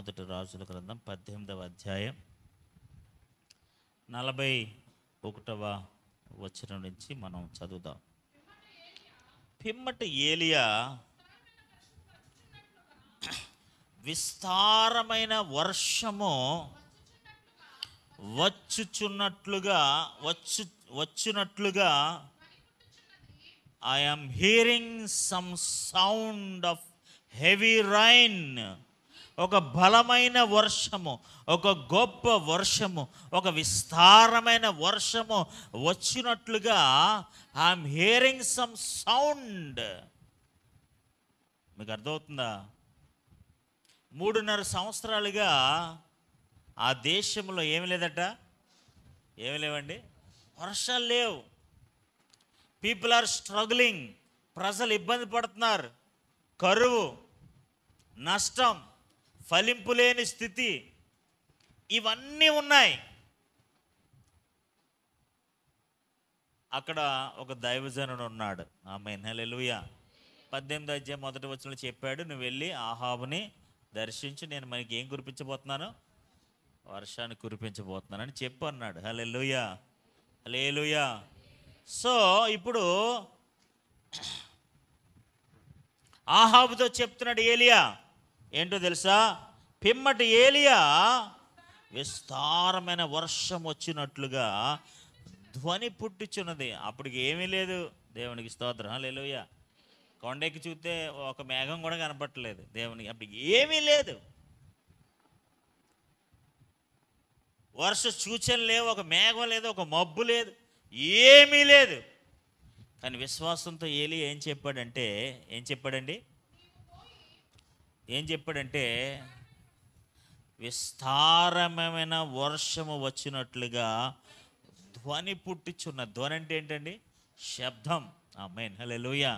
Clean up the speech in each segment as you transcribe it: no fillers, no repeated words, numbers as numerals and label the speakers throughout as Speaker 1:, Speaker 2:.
Speaker 1: మొదటి రాజుల గ్రంథం 18వ అధ్యాయం 41వ వచనం నుంచి మనం చదువుదాం. పిమ్మట ఏలియా విస్తారమైన వర్షము వచ్చినట్లుగా I am hearing some sound of heavy rain. ఒక బలమైన వర్షము, ఒక గొప్ప వర్షము, ఒక విస్తారమైన వర్షము వచ్చినట్లుగా ఐఎమ్ హియరింగ్ సమ్ సౌండ్. మీకు అర్థమవుతుందా? 3.5 సంవత్సరాలుగా ఆ దేశంలో ఏమి లేదట, ఏమి లేవండి, వర్షాలు లేవు. పీపుల్ ఆర్ స్ట్రగ్లింగ్, ప్రజలు ఇబ్బంది పడుతున్నారు. కరువు, నష్టం, ఫలింపు లేని స్థితి, ఇవన్నీ ఉన్నాయి. అక్కడ ఒక దైవజనుడు ఉన్నాడు. ఆమేన్, హల్లెలూయా. 18వ అధ్యాయం మొదటి వచనంలో చెప్పాడు, నువ్వు వెళ్ళి ఆహాబుని దర్శించి నేను మనకి ఏం కురిపించబోతున్నాను, వర్షాన్ని కురిపించబోతున్నానని చెప్పు అన్నాడు. హల్లెలూయా, హల్లెలూయా. సో ఇప్పుడు ఆహాబుతో చెప్తున్నాడు ఏలియా, ఏంటో తెలుసా? పిమ్మటి ఏలియా విస్తారమైన వర్షం వచ్చినట్లుగా ధ్వని పుట్టుచున్నది. అప్పటికి ఏమీ లేదు. దేవునికి స్తోత్రం, హల్లెలూయా. కొండెక్కి చూస్తే ఒక మేఘం కూడా కనపట్టలేదు దేవునికి. అప్పటికి ఏమీ లేదు, వర్ష సూచన లేవు, ఒక మేఘం లేదు, ఒక మబ్బు లేదు, ఏమీ లేదు. కానీ విశ్వాసంతో ఏలి ఏం చెప్పాడంటే విస్తారమైన వర్షము వచ్చినట్లుగా ధ్వని పుట్టించున్న. ధ్వని అంటే ఏంటండి? శబ్దం. ఆమేన్, హల్లెలూయా.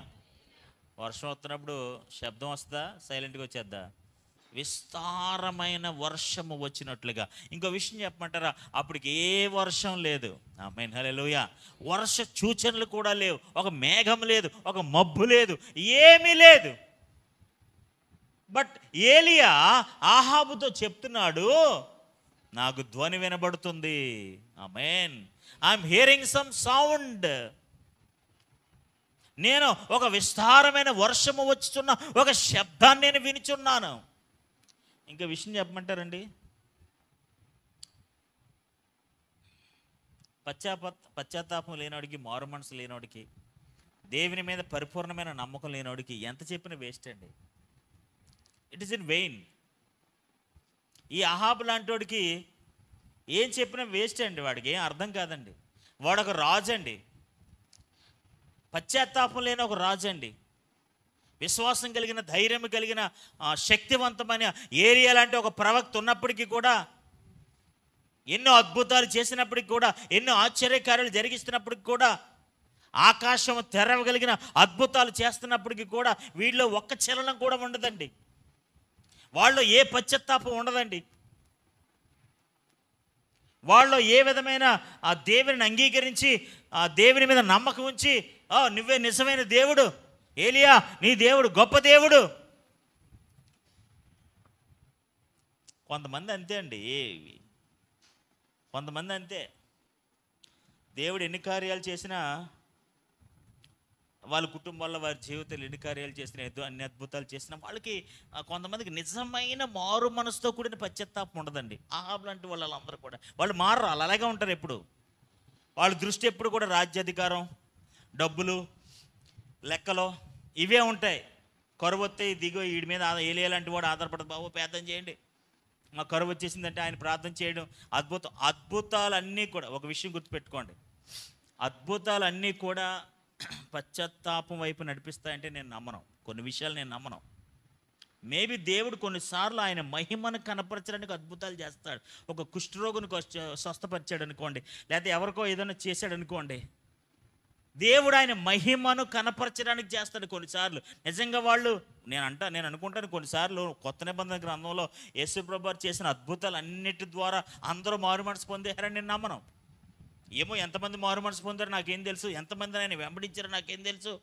Speaker 1: వర్షం వస్తున్నప్పుడు శబ్దం వస్తుందా, సైలెంట్గా వచ్చేద్దా? విస్తారమైన వర్షము వచ్చినట్లుగా. ఇంకో విషయం చెప్పమంటారా? అప్పటికి ఏ వర్షం లేదు. ఆమేన్, హల్లెలూయా. వర్ష సూచనలు కూడా లేవు, ఒక మేఘం లేదు, ఒక మబ్బు లేదు, ఏమీ లేదు. బట్ ఏలియా ఆహాబుతో చెప్తున్నాడు, నాకు ధ్వని వినబడుతుంది. ఆమేన్, ఐఎమ్ హియరింగ్ సమ్ సౌండ్. నేను ఒక విస్తారమైన వర్షము వచ్చుచున్న ఒక శబ్దాన్ని నేను వినుచున్నాను. ఇంకా విషయం చెప్పమంటారండి? పశ్చాత్తాపం లేనివాడికి, మారు మనసు లేనివాడికి, దేవుని మీద పరిపూర్ణమైన నమ్మకం లేనివాడికి ఎంత చెప్పినా వేస్ట్ అండి. It is in vein. ఈ అహాబు లాంటి వాడికి ఏం చెప్పినా వేస్ట్ అండి. వాడికి ఏం అర్థం కాదండి. వాడొక రాజు అండి, పశ్చాత్తాపం లేని ఒక రాజు అండి. విశ్వాసం కలిగిన, ధైర్యం కలిగిన, శక్తివంతమైన ఏరియా లాంటి ఒక ప్రవక్త ఉన్నప్పటికీ కూడా, ఎన్నో అద్భుతాలు చేసినప్పటికి కూడా, ఎన్నో ఆశ్చర్యకార్యాలు జరిగిస్తున్నప్పటికి కూడా, ఆకాశం తెరవగలిగిన అద్భుతాలు చేస్తున్నప్పటికీ కూడా వీళ్ళలో ఒక్క చలనం కూడా ఉండదండి. వాళ్ళలో ఏ పశ్చాత్తాపం ఉండదండి. వాళ్ళు ఏ విధమైన ఆ దేవుని అంగీకరించి, ఆ దేవుని మీద నమ్మకం ఉంచి, నువ్వే నిజమైన దేవుడు ఏలియా, నీ దేవుడు గొప్ప దేవుడు. కొంతమంది అంతే అండి, కొంతమంది అంతే. దేవుడు ఎన్ని కార్యాలు చేసినా, వాళ్ళ కుటుంబాల్లో, వారి జీవితంలో ఎన్ని కార్యాలు చేసినా, అన్ని అద్భుతాలు చేసినా, వాళ్ళకి కొంతమందికి నిజమైన మారు మనసుతో కూడిన పశ్చాత్తాపం ఉండదండి. ఆహాబు లాంటి వాళ్ళందరూ కూడా వాళ్ళు మారరు, అలాగే ఉంటారు. ఎప్పుడు వాళ్ళ దృష్టి ఎప్పుడు కూడా రాజ్యాధికారం, డబ్బులు, లెక్కలో ఇవే ఉంటాయి. కరువు వస్తే దిగో వీడి మీద ఏలియా లాంటి వాడు ఆధారపడదు, బాబు ప్రార్థన చేయండి, మా కరువు వచ్చేసిందంటే ఆయన ప్రార్థన చేయడం. అద్భుతాలన్నీ కూడా, ఒక విషయం గుర్తుపెట్టుకోండి, అద్భుతాలన్నీ కూడా పశ్చాత్తాపం వైపు నడిపిస్తాయంటే నేను నమ్మను. కొన్ని విషయాలు నేను నమ్మను. మేబీ దేవుడు కొన్నిసార్లు ఆయన మహిమను కనపరచడానికి అద్భుతాలు చేస్తాడు. ఒక కుష్ఠరోగుని స్వస్థపరిచాడు అనుకోండి, లేకపోతే ఎవరికో ఏదైనా చేశాడు అనుకోండి, దేవుడు ఆయన మహిమను కనపరచడానికి చేస్తాడు కొన్నిసార్లు. నిజంగా వాళ్ళు, నేను అనుకుంటాను కొన్నిసార్లు కొత్త నిబంధన గ్రంథంలో యేసు ప్రభువు చేసిన అద్భుతాలు అన్నిటి ద్వారా అందరూ మారు మనసు పొందారని నేను నమ్మను. ఏమో ఎంతమంది మారు మనసు పొందారో నాకేం తెలుసు, ఎంతమంది ఆయన వెంబడించారో నాకేం తెలుసు.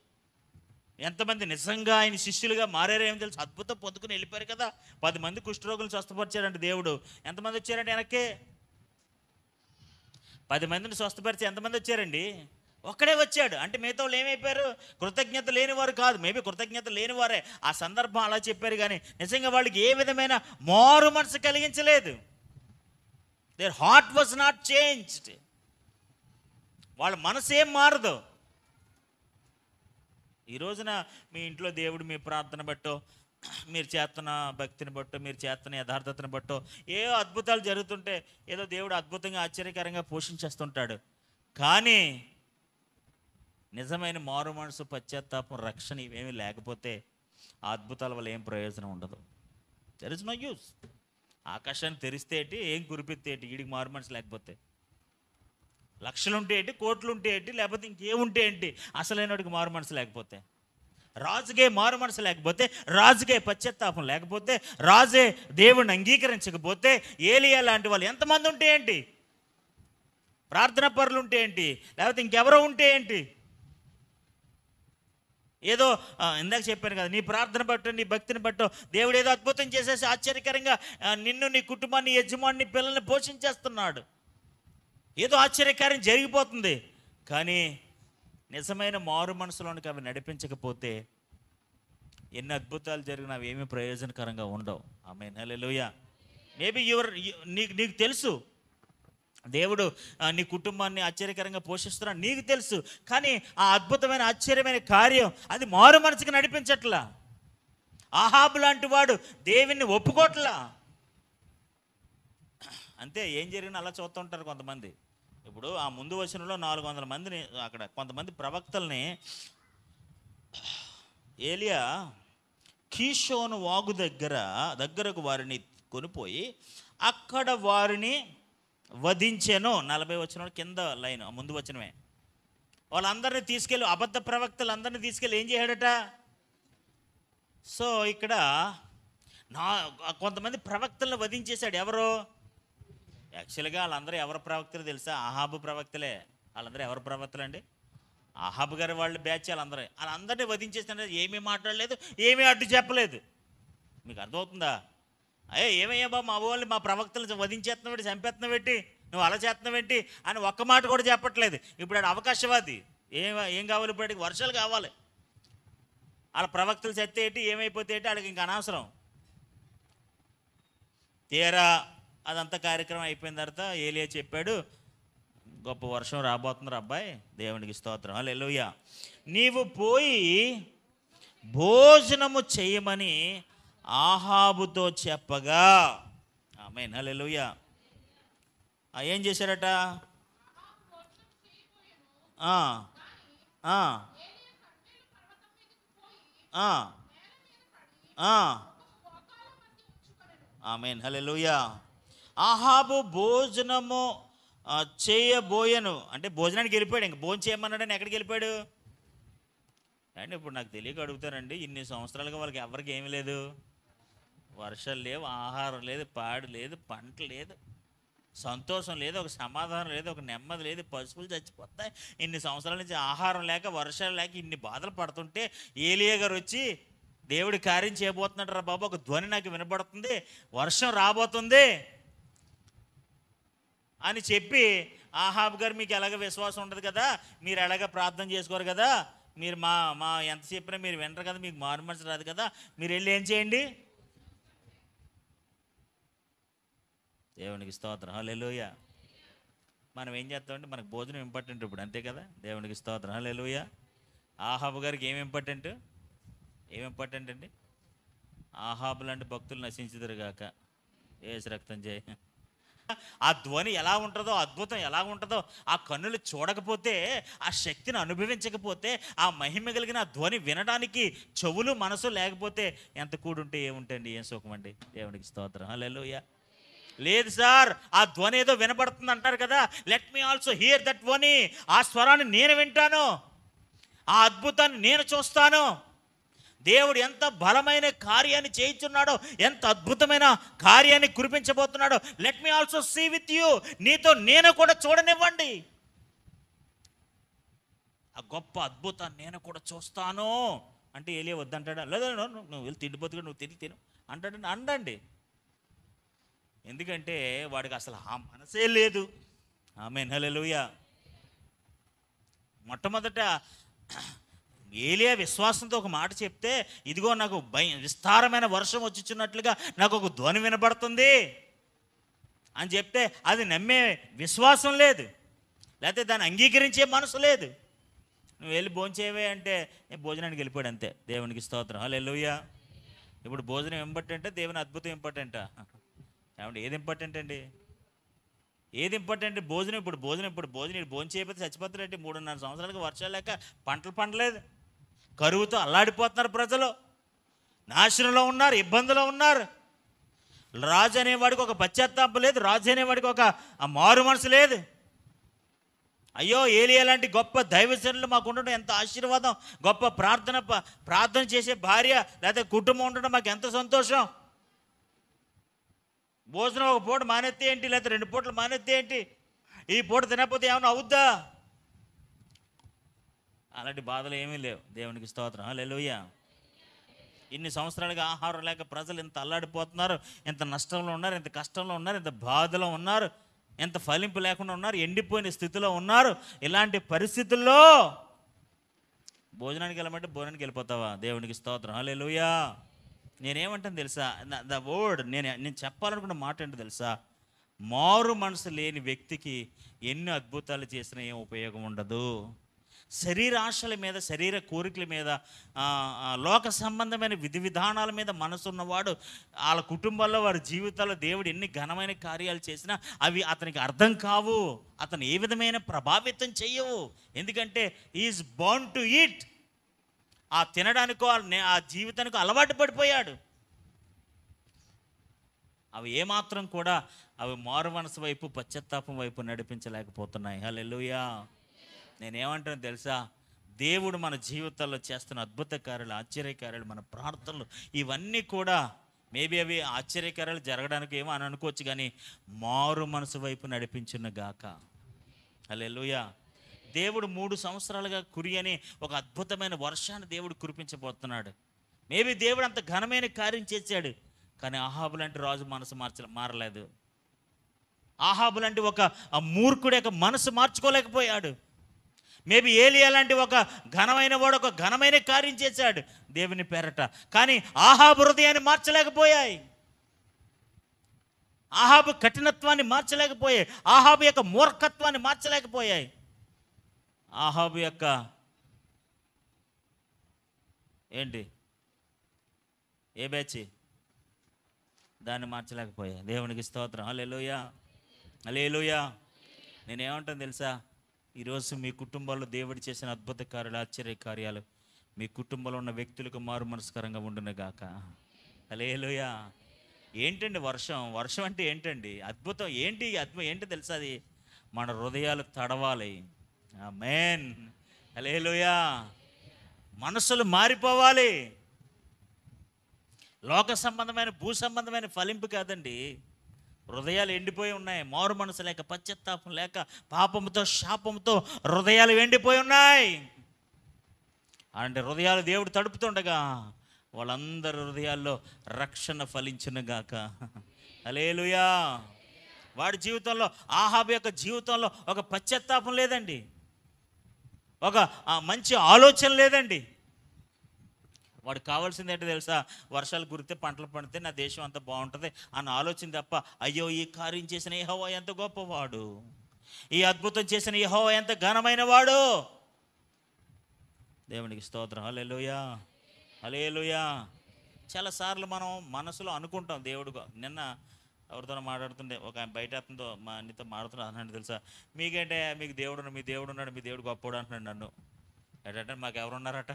Speaker 1: ఎంతమంది నిజంగా ఆయన శిష్యులుగా మారారో ఏమో తెలుసు, అద్భుతం పొందుకుని వెళ్ళిపోయారు కదా. 10 మంది కుష్ఠరోగులు స్వస్థపరిచాడంటే దేవుడు. ఎంతమంది వచ్చారంటే వెనక్కి? 10 మందిని స్వస్థపరిచి ఎంతమంది వచ్చారండి? ఒక్కడే వచ్చాడు. అంటే మిగతా వాళ్ళు ఏమైపోయారు? కృతజ్ఞత లేనివారు కాదు, మేబీ కృతజ్ఞత లేనివారే ఆ సందర్భం అలా చెప్పారు, కానీ నిజంగా వాళ్ళకి ఏ విధమైన మారు మనసు కలిగించలేదు. Their heart was not changed. వాళ్ళ మనసు ఏం మారదు. ఈ రోజున మీ ఇంట్లో దేవుడు మీ ప్రార్థన బట్టో, మీరు చేస్తున్న భక్తిని బట్టో, మీరు చేస్తున్న యథార్థతను బట్టో ఏ అద్భుతాలు జరుగుతుంటే ఏదో దేవుడు అద్భుతంగా ఆశ్చర్యకరంగా పోషించేస్తుంటాడు. కానీ నిజమైన మారు మనసు, పశ్చాత్తాపం, రక్షణ ఇవేమీ లేకపోతే ఆ అద్భుతాల వల్ల ఏం ప్రయోజనం ఉండదు. There is no use. ఆకాశాన్ని తెరిస్తే ఏంటి, ఏం కురిపిస్తే ఏంటి, వీడికి మారు మనసు లేకపోతే? లక్షలుంటే ఏంటి, కోట్లుంటే ఏంటి, లేకపోతే ఇంకేముంటే ఏంటి, అసలైనడికి మారు మనసు లేకపోతే? రాజుకే మారు మనసు లేకపోతే, రాజుకే పశ్చాత్తాపం లేకపోతే, రాజే దేవుణ్ణి అంగీకరించకపోతే, ఏలియా లాంటి వాళ్ళు ఎంతమంది ఉంటే ఏంటి, ప్రార్థన పరులు ఉంటే ఏంటి, లేకపోతే ఇంకెవరో ఉంటే ఏంటి? ఏదో ఇందాక చెప్పాను కదా, నీ ప్రార్థన బట్టో నీ భక్తిని బట్టో దేవుడు ఏదో అద్భుతం చేసేసి ఆశ్చర్యకరంగా నిన్ను, నీ కుటుంబాన్ని, యజమాని, పిల్లల్ని పోషించేస్తున్నాడు. ఏదో ఆశ్చర్యకార్యం జరిగిపోతుంది. కానీ నిజమైన మారు మనసులోనికి అవి నడిపించకపోతే ఎన్ని అద్భుతాలు జరిగినా అవి ఏమీ ప్రయోజనకరంగా ఉండవు. ఆమేన్, హల్లెలూయా. మేబీ నీకు తెలుసు దేవుడు నీ కుటుంబాన్ని ఆశ్చర్యకరంగా పోషిస్తున్నాడు, నీకు తెలుసు. కానీ ఆ అద్భుతమైన ఆశ్చర్యమైన కార్యం అది మారు మనసుకి నడిపించట్లా. ఆహాబు లాంటి వాడు దేవుణ్ణి ఒప్పుకోట్లా. అంతే, ఏం జరిగినా అలా చూస్తుంటారు కొంతమంది. ఇప్పుడు ఆ ముందు వచనంలో 400 మందిని, అక్కడ కొంతమంది ప్రవక్తల్ని ఏలియా కీషోను వాగు దగ్గరకు వారిని కొనిపోయి అక్కడ వారిని వధించెను. 40 వచనం కింద లైన్, ముందు వచనమే. వాళ్ళందరినీ తీసుకెళ్ళి, అబద్ధ ప్రవక్తలందరినీ తీసుకెళ్ళి ఏం చేశాడట? సో ఇక్కడ కొంతమంది ప్రవక్తలను వధించేశాడు. ఎవరు? యాక్చువల్గా వాళ్ళందరూ ఎవరు ప్రవక్తలు తెలుసా? అహాబు ప్రవక్తలే. వాళ్ళందరూ ఎవరు ప్రవక్తలు అండి? అహాబు గారి వాళ్ళు బ్యాచ్. వాళ్ళందరినీ వధించేసిన, ఏమీ మాట్లాడలేదు, ఏమీ అడ్డు చెప్పలేదు. మీకు అర్థమవుతుందా? ఏమయ్యా బాబు, మా వాళ్ళు మా ప్రవక్తలు వధించేస్తున్నావు, చంపేస్తున్నావు పెట్టి, నువ్వు అలా చేస్తున్నావు ఏంటి అని ఒక్క మాట కూడా చెప్పట్లేదు. ఇప్పుడు ఆడు అవకాశవాది. ఏం కావాలి ఇప్పుడు? ఆడికి వర్షాలు కావాలి. వాళ్ళ ప్రవక్తలు చస్తే ఏంటి, ఏమైపోతే ఏంటి, ఆడికి ఇంకా అనవసరం. తీరా అదంతా కార్యక్రమం అయిపోయిన తర్వాత ఏలియా చెప్పాడు, గొప్ప వర్షం రాబోతున్నారు అబ్బాయి, దేవునికి స్తోత్రం, హల్లెలూయా. నీవు పోయి భోజనము చేయమని ఆహాబుతో చెప్పగా, ఆమేన్, హల్లెలూయా. ఏం చేశారట? ఆమేన్, హల్లెలూయా. ఆహాబు భోజనము చేయబోయను అంటే భోజనానికి వెళ్ళిపోయాడు. ఇంక భోజనం చేయమన్నాడని ఎక్కడికి వెళ్ళిపోయాడు అండి? ఇప్పుడు నాకు తెలియక అడుగుతానండి, ఇన్ని సంవత్సరాలుగా వాళ్ళకి ఎవరికి ఏమీ లేదు, వర్షాలు లేవు, ఆహారం లేదు, పాడు లేదు, పంట లేదు, సంతోషం లేదు, ఒక సమాధానం లేదు, ఒక నెమ్మది లేదు, పశువులు చచ్చిపోతాయి. ఇన్ని సంవత్సరాల నుంచి ఆహారం లేక, వర్షాలు లేక ఇన్ని బాధలు పడుతుంటే ఏలియా గారు వచ్చి దేవుడి కార్యం చేయబోతున్నాడు రా బాబు, ఒక ధ్వని నాకు వినపడుతుంది, వర్షం రాబోతుంది అని చెప్పి, ఆహాబు గారు మీకు ఎలాగ విశ్వాసం ఉండదు కదా, మీరు ఎలాగ ప్రార్థన చేసుకోరు కదా, మీరు మా ఎంత చెప్పినా మీరు వినరు కదా, మీకు మారు మనసు రాదు కదా, మీరు వెళ్ళి ఏం చేయండి? దేవునికి స్తోత్రం, హల్లెలూయా. మనం ఏం చేస్తామంటే మనకు భోజనం ఇంపార్టెంట్ ఇప్పుడు, అంతే కదా. దేవునికి స్తోత్రం, హల్లెలూయా. ఆహాబు గారికి ఏం ఇంపార్టెంట్ అండి? ఆహాబు లాంటి భక్తులు నశించుదురుగాక, యేసు రక్తం చేయ. ఆ ధ్వని ఎలా ఉంటుందో, అద్భుతం ఎలా ఉంటుందో, ఆ కన్నులు చూడకపోతే, ఆ శక్తిని అనుభవించకపోతే, ఆ మహిమ కలిగిన ఆ ధ్వని వినడానికి చెవులు మనసు లేకపోతే ఎంత కూడుంటే ఏముంటండి, ఏం సుఖం అండి. దేవునికి స్తోత్రం, హల్లెలూయా. లేదు సార్, ఆ ధ్వని ఏదో వినపడుతుంది అంటారు కదా, let me also here that ధ్వని. ఆ స్వరాన్ని నేను వింటాను, ఆ అద్భుతాన్ని నేను చూస్తాను. దేవుడు ఎంత బలమైన కార్యాన్ని చేయించున్నాడో, ఎంత అద్భుతమైన కార్యాన్ని కురిపించబోతున్నాడో, let me also see with you. నీతో నేను కూడా చూడనివ్వండి, ఆ గొప్ప అద్భుతాన్ని నేను కూడా చూస్తాను అంటే ఏలియా వద్దంటాడా? లేదా నువ్వు వెళ్ళి తిండిపోతుగా నువ్వు తిను అంటాడండి. అండండి. ఎందుకంటే వాడికి అసలు ఆ మనసే లేదు. ఆమేన్, హల్లెలూయా. మొట్టమొదట ఏలియా విశ్వాసంతో ఒక మాట చెప్తే, ఇదిగో నాకు విస్తారమైన వర్షం వచ్చుచున్నట్లుగా నాకు ఒక ధ్వని వినబడుతుంది అని చెప్తే అది నమ్మే విశ్వాసం లేదు, లేకపోతే దాన్ని అంగీకరించే మనసు లేదు. నువ్వు వెళ్ళి భోంచేవే అంటే భోజనానికి వెళ్ళిపోయాడు అంతే. దేవునికి స్తోత్రం, హల్లెలూయా. ఇప్పుడు భోజనం ఇంపార్టెంట్, దేవుని అద్భుతం ఇంపార్టెంటా? ఏమంటే ఏది ఇంపార్టెంట్ అండి? ఏది ఇంపార్టెంట్? భోజనం. ఇప్పుడు భోజనం చేయకపోతే చచ్చిపోతారంటే 3.5 సంవత్సరాలుగా వర్షాలు లేక పంటలు పండలేదు, కరువుతో అల్లాడిపోతున్నారు ప్రజలు, నాశనంలో ఉన్నారు, ఇబ్బందులో ఉన్నారు. రాజు అనేవాడికి ఒక పశ్చాత్తాపం లేదు, రాజు అనేవాడికి ఒక మారు మనసు లేదు. అయ్యో, ఏలియా లాంటి గొప్ప దైవజనులు మాకు ఉండడం ఎంత ఆశీర్వాదం, గొప్ప ప్రార్థన చేసే భార్య లేకపోతే కుటుంబం ఉండడం మాకు ఎంత సంతోషం. భోజనం ఒక పూట మానేస్తే ఏంటి, లేకపోతే 2 పూటలు మానేస్తే ఏంటి, ఈ పూట తినకపోతే ఏమైనా అవుద్దా? అలాంటి బాధలు ఏమీ లేవు. దేవునికి స్తోత్రం, హల్లెలూయా. ఇన్ని సంవత్సరాలుగా ఆహారం లేక ప్రజలు ఎంత అల్లాడిపోతున్నారు, ఎంత నష్టంలో ఉన్నారు, ఎంత కష్టంలో ఉన్నారు, ఎంత బాధలో ఉన్నారు, ఎంత ఫలింపు లేకుండా ఉన్నారు, ఎండిపోయిన స్థితిలో ఉన్నారు. ఇలాంటి పరిస్థితుల్లో భోజనానికి వెళ్ళమంటే భోజనానికి వెళ్ళిపోతావా? దేవునికి స్తోత్రం, హల్లెలూయా. నేనేమంటాను తెలుసా? ద వర్డ్ నేను చెప్పాలనుకున్న మాట ఏంటో తెలుసా? మారు మనసు లేని వ్యక్తికి ఎన్ని అద్భుతాలు చేసినా ఏం ఉపయోగం ఉండదు. శరీర ఆశల మీద, శరీర కోరికల మీద, లోక సంబంధమైన విధి విధానాల మీద మనసు ఉన్నవాడు, వాళ్ళ కుటుంబాల్లో వారి జీవితాల్లో దేవుడు ఎన్ని ఘనమైన కార్యాలు చేసినా అవి అతనికి అర్థం కావు, అతను ఏ విధమైన ప్రభావితం చెయ్యవు. ఎందుకంటే ఈజ్ బోర్న్ టు ఈట్. ఆ తినడానికో ఆ జీవితానికి అలవాటు పడిపోయాడు. అవి ఏమాత్రం కూడా అవి మారు మనసు వైపు, పశ్చాత్తాపం వైపు నడిపించలేకపోతున్నాయి. హల్లెలూయా. నేనేమంటాను తెలుసా? దేవుడు మన జీవితాల్లో చేస్తున్న అద్భుత కార్యాలు, ఆశ్చర్యకార్యాలు, మన ప్రార్థనలు, ఇవన్నీ కూడా మేబీ అవి ఆశ్చర్యకార్యాలు జరగడానికి ఏమో అని అనుకోవచ్చు, కానీ మారు మనసు వైపు నడిపించును గాక. హల్లెలూయా. దేవుడు 3 సంవత్సరాలుగా కురియని ఒక అద్భుతమైన వర్షాన్ని దేవుడు కురిపించబోతున్నాడు. మేబీ దేవుడు అంత ఘనమైన కార్యం చేశాడు, కానీ ఆహాబు లాంటి రాజు మనసు మారలేదు. ఆహాబు లాంటి ఒక మూర్ఖుడి యొక్క మనసు మార్చుకోలేకపోయాడు. మేబీ ఏలియా లాంటి ఒక ఘనమైన వాడు ఒక ఘనమైన కార్యం చేశాడు దేవుని పేరట, కానీ ఆహాబు హృదయాన్ని మార్చలేకపోయాయి, ఆహాబు కఠినత్వాన్ని మార్చలేకపోయాయి, ఆహాబు యొక్క మూర్ఖత్వాన్ని మార్చలేకపోయాయి, ఆహాబు యొక్క ఏంటి ఏ బ్యాచ్ దాన్ని మార్చలేకపోయాయి. దేవునికి స్తోత్రం, హల్లెలూయా, హల్లెలూయా. నేనేమంటాను తెలుసా? ఈరోజు మీ కుటుంబాల్లో దేవుడు చేసిన అద్భుత కార్యాలు, ఆశ్చర్య కార్యాలు మీ కుటుంబంలో ఉన్న వ్యక్తులకు మారు మనస్కరంగా ఉండును గాక. హల్లెలూయా. ఏంటండి వర్షం అంటే ఏంటండి? అద్భుతం ఏంటి? అద్భుతం ఏంటో తెలుసా? అది మన హృదయాలు తడవాలి. ఆమేన్, హల్లెలూయా. మనసులు మారిపోవాలి. లోక సంబంధమైన, భూ సంబంధమైన ఫలింపు కాదండి. హృదయాలు ఎండిపోయి ఉన్నాయి, మారు మనసు లేక, పశ్చాత్తాపం లేక, పాపంతో, శాపంతో హృదయాలు ఎండిపోయి ఉన్నాయి. అంటే హృదయాలు దేవుడు తడుపుతుండగా వాళ్ళందరి హృదయాల్లో రక్షణ ఫలించునుగాక. హల్లెలూయా. వాడి జీవితంలో, ఆహాబు యొక్క జీవితంలో ఒక పశ్చాత్తాపం లేదండి, ఒక మంచి ఆలోచన లేదండి. వాడికి కావాల్సింది ఏంటో తెలుసా? వర్షాలు కురితే, పంటలు పండితే నా దేశం అంతా బాగుంటుంది అన్న ఆలోచన తప్ప, అయ్యో ఈ కార్యం చేసిన యెహోవా ఎంత గొప్పవాడు, ఈ అద్భుతం చేసిన యెహోవా ఎంత ఘనమైన వాడు. దేవునికి స్తోత్రం, హల్లెలూయా, హల్లెలూయా. చాలాసార్లు మనం మనసులో అనుకుంటాం దేవుడు. నిన్న ఎవరితో మాట్లాడుతుండే ఒక బయట అతనితో నీతో మాట్లాడుతున్నా అన్నాడు తెలుసా, మీకేంటే మీకు దేవుడు, మీ దేవుడు ఉన్నాడు, మీ దేవుడు గొప్పవాడు అంటున్నాడు నన్ను. ఏంటంటే మాకు ఎవరున్నారట?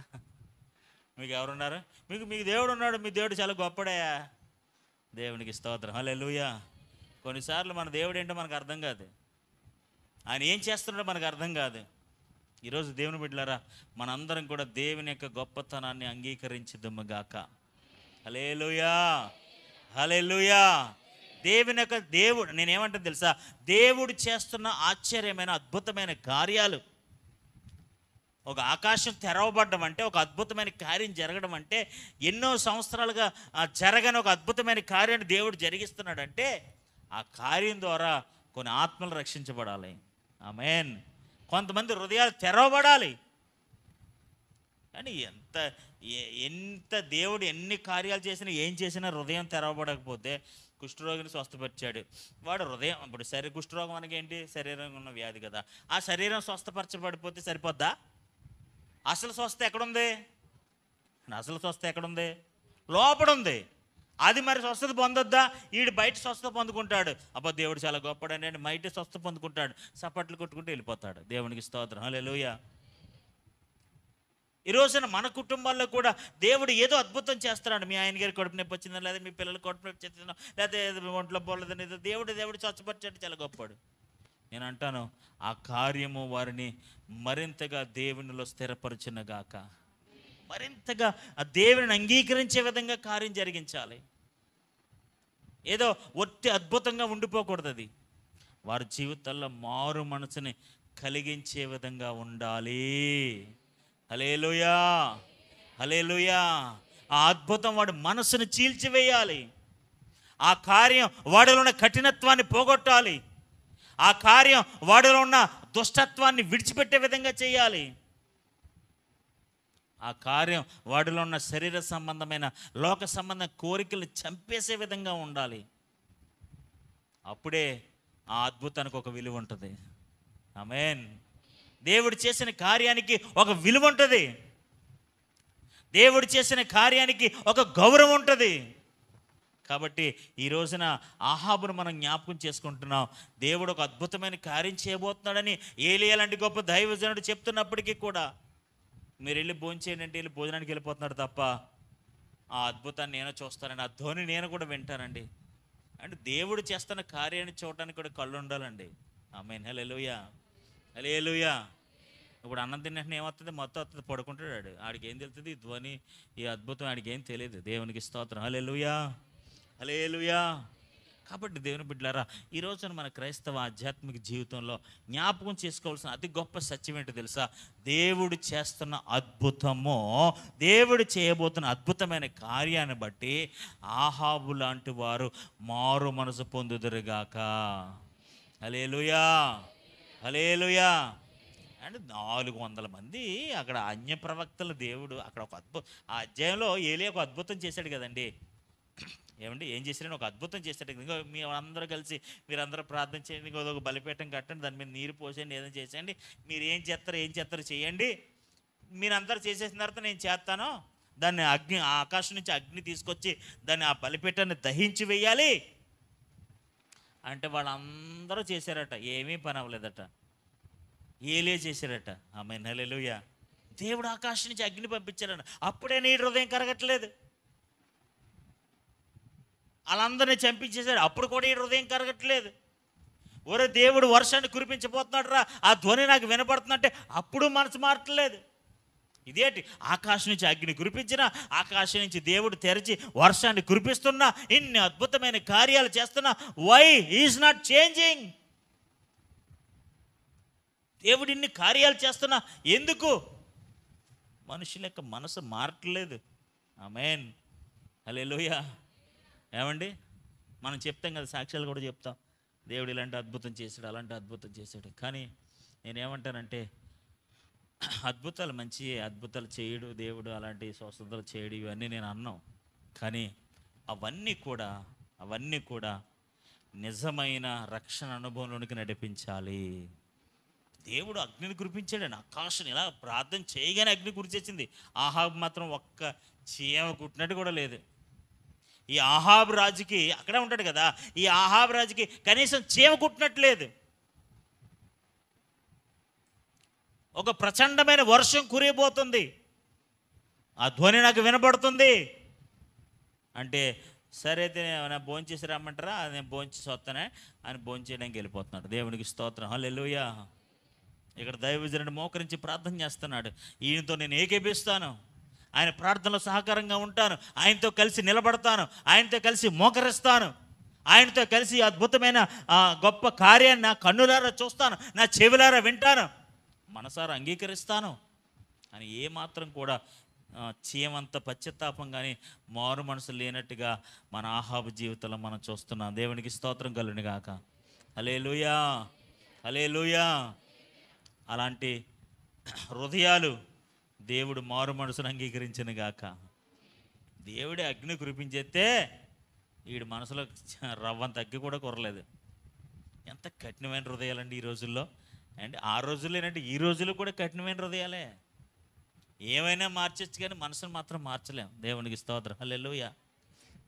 Speaker 1: మీకు ఎవరున్నారు? మీకు దేవుడు ఉన్నాడు, మీ దేవుడు చాలా గొప్పడయా. దేవునికి స్తోత్రం, హల్లెలూయా. కొన్నిసార్లు మన దేవుడు ఏంటో మనకు అర్థం కాదు, ఆయన ఏం చేస్తున్నాడో మనకు అర్థం కాదు. ఈరోజు దేవుని బిడ్డలారా, మనందరం కూడా దేవుని యొక్క గొప్పతనాన్ని అంగీకరించుదుముగాక. హల్లెలూయా, హల్లెలూయా. దేవుడు నేనేమంటాను తెలుసా? దేవుడు చేస్తున్న ఆశ్చర్యమైన, అద్భుతమైన కార్యాలు ఒక ఆకాశం తెరవబడడం అంటే, ఒక అద్భుతమైన కార్యం జరగడం అంటే, ఎన్నో సంవత్సరాలుగా జరగని ఒక అద్భుతమైన కార్యాన్ని దేవుడు జరిగిస్తున్నాడంటే, ఆ కార్యం ద్వారా కొన్ని ఆత్మలు రక్షించబడాలి. ఆమేన్. కొంతమంది హృదయాలు తెరవబడాలి. కానీ ఎంత దేవుడు ఎన్ని కార్యాలు చేసినా, ఏం చేసినా హృదయం తెరవబడకపోతే, కుష్ఠరోగిని స్వస్థపరిచాడు. వాడు హృదయం, ఇప్పుడు కుష్ఠరోగం అనగా ఏంటి? శరీరంలో ఉన్న వ్యాధి కదా. ఆ శరీరం స్వస్థపరచబడిపోతే సరిపోద్దా? అసలు స్వస్థ ఎక్కడుంది? అసలు స్వస్థ ఎక్కడుంది? లోపల ఉంది. అది మరి స్వస్థత పొందొద్దా? వీడు బయట స్వస్థత పొందుకుంటాడు. అబ్బా దేవుడు చాలా గొప్పడని అంటే బయట స్వస్థత పొందుకుంటాడు, చప్పట్లు కొట్టుకుంటూ వెళ్ళిపోతాడు. దేవునికి స్తోత్రం, హల్లెలూయా. ఈ రోజున మన కుటుంబాల్లో కూడా దేవుడు ఏదో అద్భుతం చేస్తున్నాడు. మీ ఆయన గారి కడుపు నొప్పి వచ్చిందా, లేదా మీ పిల్లలు కడుపు నొప్పి వచ్చిందా, లేదా ఒంట్లో పోలేదని, దేవుడు స్వచ్ఛపరిచాడు, చాలా గొప్పడు. నేను అంటాను, ఆ కార్యము వారిని మరింతగా దేవునిలో స్థిరపరచునగాక. మరింతగా ఆ దేవుని అంగీకరించే విధంగా కార్యం జరిగించాలి. ఏదో ఒట్టి అద్భుతంగా ఉండిపోకూడదు. అది వారి జీవితాల్లో మారు మనసుని కలిగించే విధంగా ఉండాలి. హల్లెలూయా, హల్లెలూయా. ఆ అద్భుతం వాడి మనసును చీల్చివేయాలి. ఆ కార్యం వాడిలో ఉన్న కఠినత్వాన్ని పోగొట్టాలి. ఆ కార్యం వాడిలో ఉన్న దుష్టత్వాన్ని విడిచిపెట్టే విధంగా చేయాలి. ఆ కార్యం వాడిలో ఉన్న శరీర సంబంధమైన లోక సంబంధ కోరికలు చంపేసే విధంగా ఉండాలి. అప్పుడే ఆ అద్భుతానికి ఒక విలువ ఉంటుంది. ఆమేన్. దేవుడు చేసిన కార్యానికి ఒక విలువ ఉంటుంది. దేవుడు చేసిన కార్యానికి ఒక గౌరవం ఉంటుంది. కాబట్టి ఈ రోజున ఆహాబును మనం జ్ఞాపకం చేసుకుంటున్నాం. దేవుడు ఒక అద్భుతమైన కార్యం చేయబోతున్నాడని ఏలీయా లాంటి గొప్ప దైవజనుడు చెప్తున్నప్పటికీ కూడా, మీరు వెళ్ళి భోజనం చేయండి అంటే వెళ్ళి భోజనానికి వెళ్ళిపోతున్నాడు తప్ప, ఆ అద్భుతాన్ని నేను చూస్తానండి, ఆ ధ్వని నేను కూడా వింటానండి. అంటే దేవుడు చేస్తున్న కార్యాన్ని చూడటానికి కూడా కళ్ళు ఉండాలండి. ఆమేన్, హల్లెలూయా, హల్లెలూయా. ఇప్పుడు అన్నం తిన్నట్టు ఏమవుతుంది? మొత్తం వస్తుంది, పడుకుంటాడు. ఆడికి ఏం తెలుస్తుంది? ఈ ధ్వని, ఈ అద్భుతం ఆడికి ఏం తెలియదు. దేవునికి స్తోత్రం, హల్లెలూయా, హల్లెలూయా. కాబట్టి దేవుని బిడ్డలారా, ఈ రోజున మన క్రైస్తవ ఆధ్యాత్మిక జీవితంలో జ్ఞాపకం చేసుకోవాల్సిన అతి గొప్ప సత్యం ఏంటో తెలుసా? దేవుడు చేస్తున్న అద్భుతము, దేవుడు చేయబోతున్న అద్భుతమైన కార్యాన్ని బట్టి ఆహాబు లాంటి వారు మారు మనసు పొందుదురుగాక. హల్లెలూయా, హల్లెలూయా. అండ్ 400 మంది అక్కడ అన్య ప్రవక్తలు దేవుడు అక్కడ ఒక ఆ అధ్యాయంలో ఏలియా ఒక అద్భుతం చేశాడు కదండి. ఏమండి, ఏం చేశారని ఒక అద్భుతం చేశాడు. ఇంకా మీ అందరూ కలిసి మీరందరూ ప్రార్థన చేయండి, ఇంకో ఒక బలిపీఠం కట్టండి, దాని మీద నీరు పోసేయండి, ఏదైనా చేసేయండి, మీరు ఏం చేస్తారో చేయండి, మీరందరూ చేసేసిన తర్వాత నేను చేస్తాను, దాన్ని అగ్ని, ఆకాశం నుంచి అగ్ని తీసుకొచ్చి దాన్ని ఆ బలిపీఠాన్ని దహించి వేయాలి అంటే వాళ్ళందరూ చేశారట. ఏమీ పని అవ్వలేదట, ఏలియా చేశారట. ఆమేన్, హల్లెలూయా. దేవుడు ఆకాశం నుంచి అగ్ని పంపించారట. అప్పుడే నీ హృదయం కరగట్లేదు. వాళ్ళందరినీ చంపించేశాడు, అప్పుడు కూడా ఈ హృదయం కరగట్లేదు. ఒరే దేవుడు వర్షాన్ని కురిపించబోతున్నాడు రా, ఆ ధ్వని నాకు వినపడుతుందంటే అప్పుడు మనసు మారట్లేదు. ఇదేంటి? ఆకాశం నుంచి అగ్ని కురిపించినా, ఆకాశం నుంచి దేవుడు తెరిచి వర్షాన్ని కురిపిస్తున్నా, ఇన్ని అద్భుతమైన కార్యాలు చేస్తున్నా, వై ఈజ్ నాట్ చేంజింగ్? దేవుడు ఇన్ని కార్యాలు చేస్తున్నా ఎందుకు? మనుషుల యొక్క మనసు మారట్లేదు. ఆమేన్, హల్లెలూయా. ఏమండి, మనం చెప్తాం కదా, సాక్ష్యాలు కూడా చెప్తాం, దేవుడు ఇలాంటి అద్భుతం చేశాడు, అలాంటి అద్భుతం చేశాడు. కానీ నేనేమంటానంటే, అద్భుతాలు మంచి, అద్భుతాలు చేయడు దేవుడు, అలాంటి స్వస్థతలు చేయడు, ఇవన్నీ నేను అన్నాం. కానీ అవన్నీ కూడా నిజమైన రక్షణ అనుభవంలోనికి నడిపించాలి. దేవుడు అగ్నిని కురిపించాడు. ఆకాశం ఇలా ప్రార్థన చేయగానే అగ్ని కురిచేసింది. ఆహాబు మాత్రం ఒక్క చీమ కుట్టినట్టు కూడా లేదు. ఈ ఆహాబు రాజుకి, అక్కడే ఉంటాడు కదా, ఈ ఆహాబు రాజుకి కనీసం చీమ కుట్టినట్లేదు. ఒక ప్రచండమైన వర్షం కురియబోతుంది, ఆ ధ్వని నాకు వినబడుతుంది అంటే, సరే అయితే నేను భోంచేసి రమ్మంటారా, నేను భోంచేసి వస్తానే అని భోంచేయడానికి వెళ్ళిపోతున్నాడు. దేవునికి స్తోత్రం, హల్లెలూయా. ఇక్కడ దైవజనుడు మోకరించి ప్రార్థన చేస్తున్నాడు. ఈయనతో నేను ఏకీపిస్తాను, ఆయన ప్రార్థనలో సహకారంగా ఉంటాను, ఆయనతో కలిసి నిలబడతాను, ఆయనతో కలిసి మోకరిస్తాను, ఆయనతో కలిసి అద్భుతమైన గొప్ప కార్యాన్ని నా కన్నులారా చూస్తాను, నా చెవులారా వింటాను, మనసారా అంగీకరిస్తాను. అని ఏమాత్రం కూడా చీమంత పశ్చాత్తాపం కానీ మారు మనసు లేనట్టుగా మన ఆహాబు జీవితంలో మనం చూస్తున్నాం. దేవునికి స్తోత్రం కలుగును గాక. హల్లెలూయా, హల్లెలూయా. అలాంటి హృదయాలు దేవుడు మారు మనసును అంగీకరించిన గాక. దేవుడే అగ్ని కురిపించేస్తే వీడి మనసులో రవ్వంత అగ్గి కూడా కురలేదు. ఎంత కఠినమైన హృదయాలండి ఈ రోజుల్లో. అండ్ ఆ రోజుల్లో ఏంటంటే ఈ రోజుల్లో కూడా కఠినమైన హృదయాలే. ఏమైనా మార్చచ్చు కానీ మనసును మాత్రం మార్చలేం. దేవునికి స్తోత్రం. హల్లెలూయా.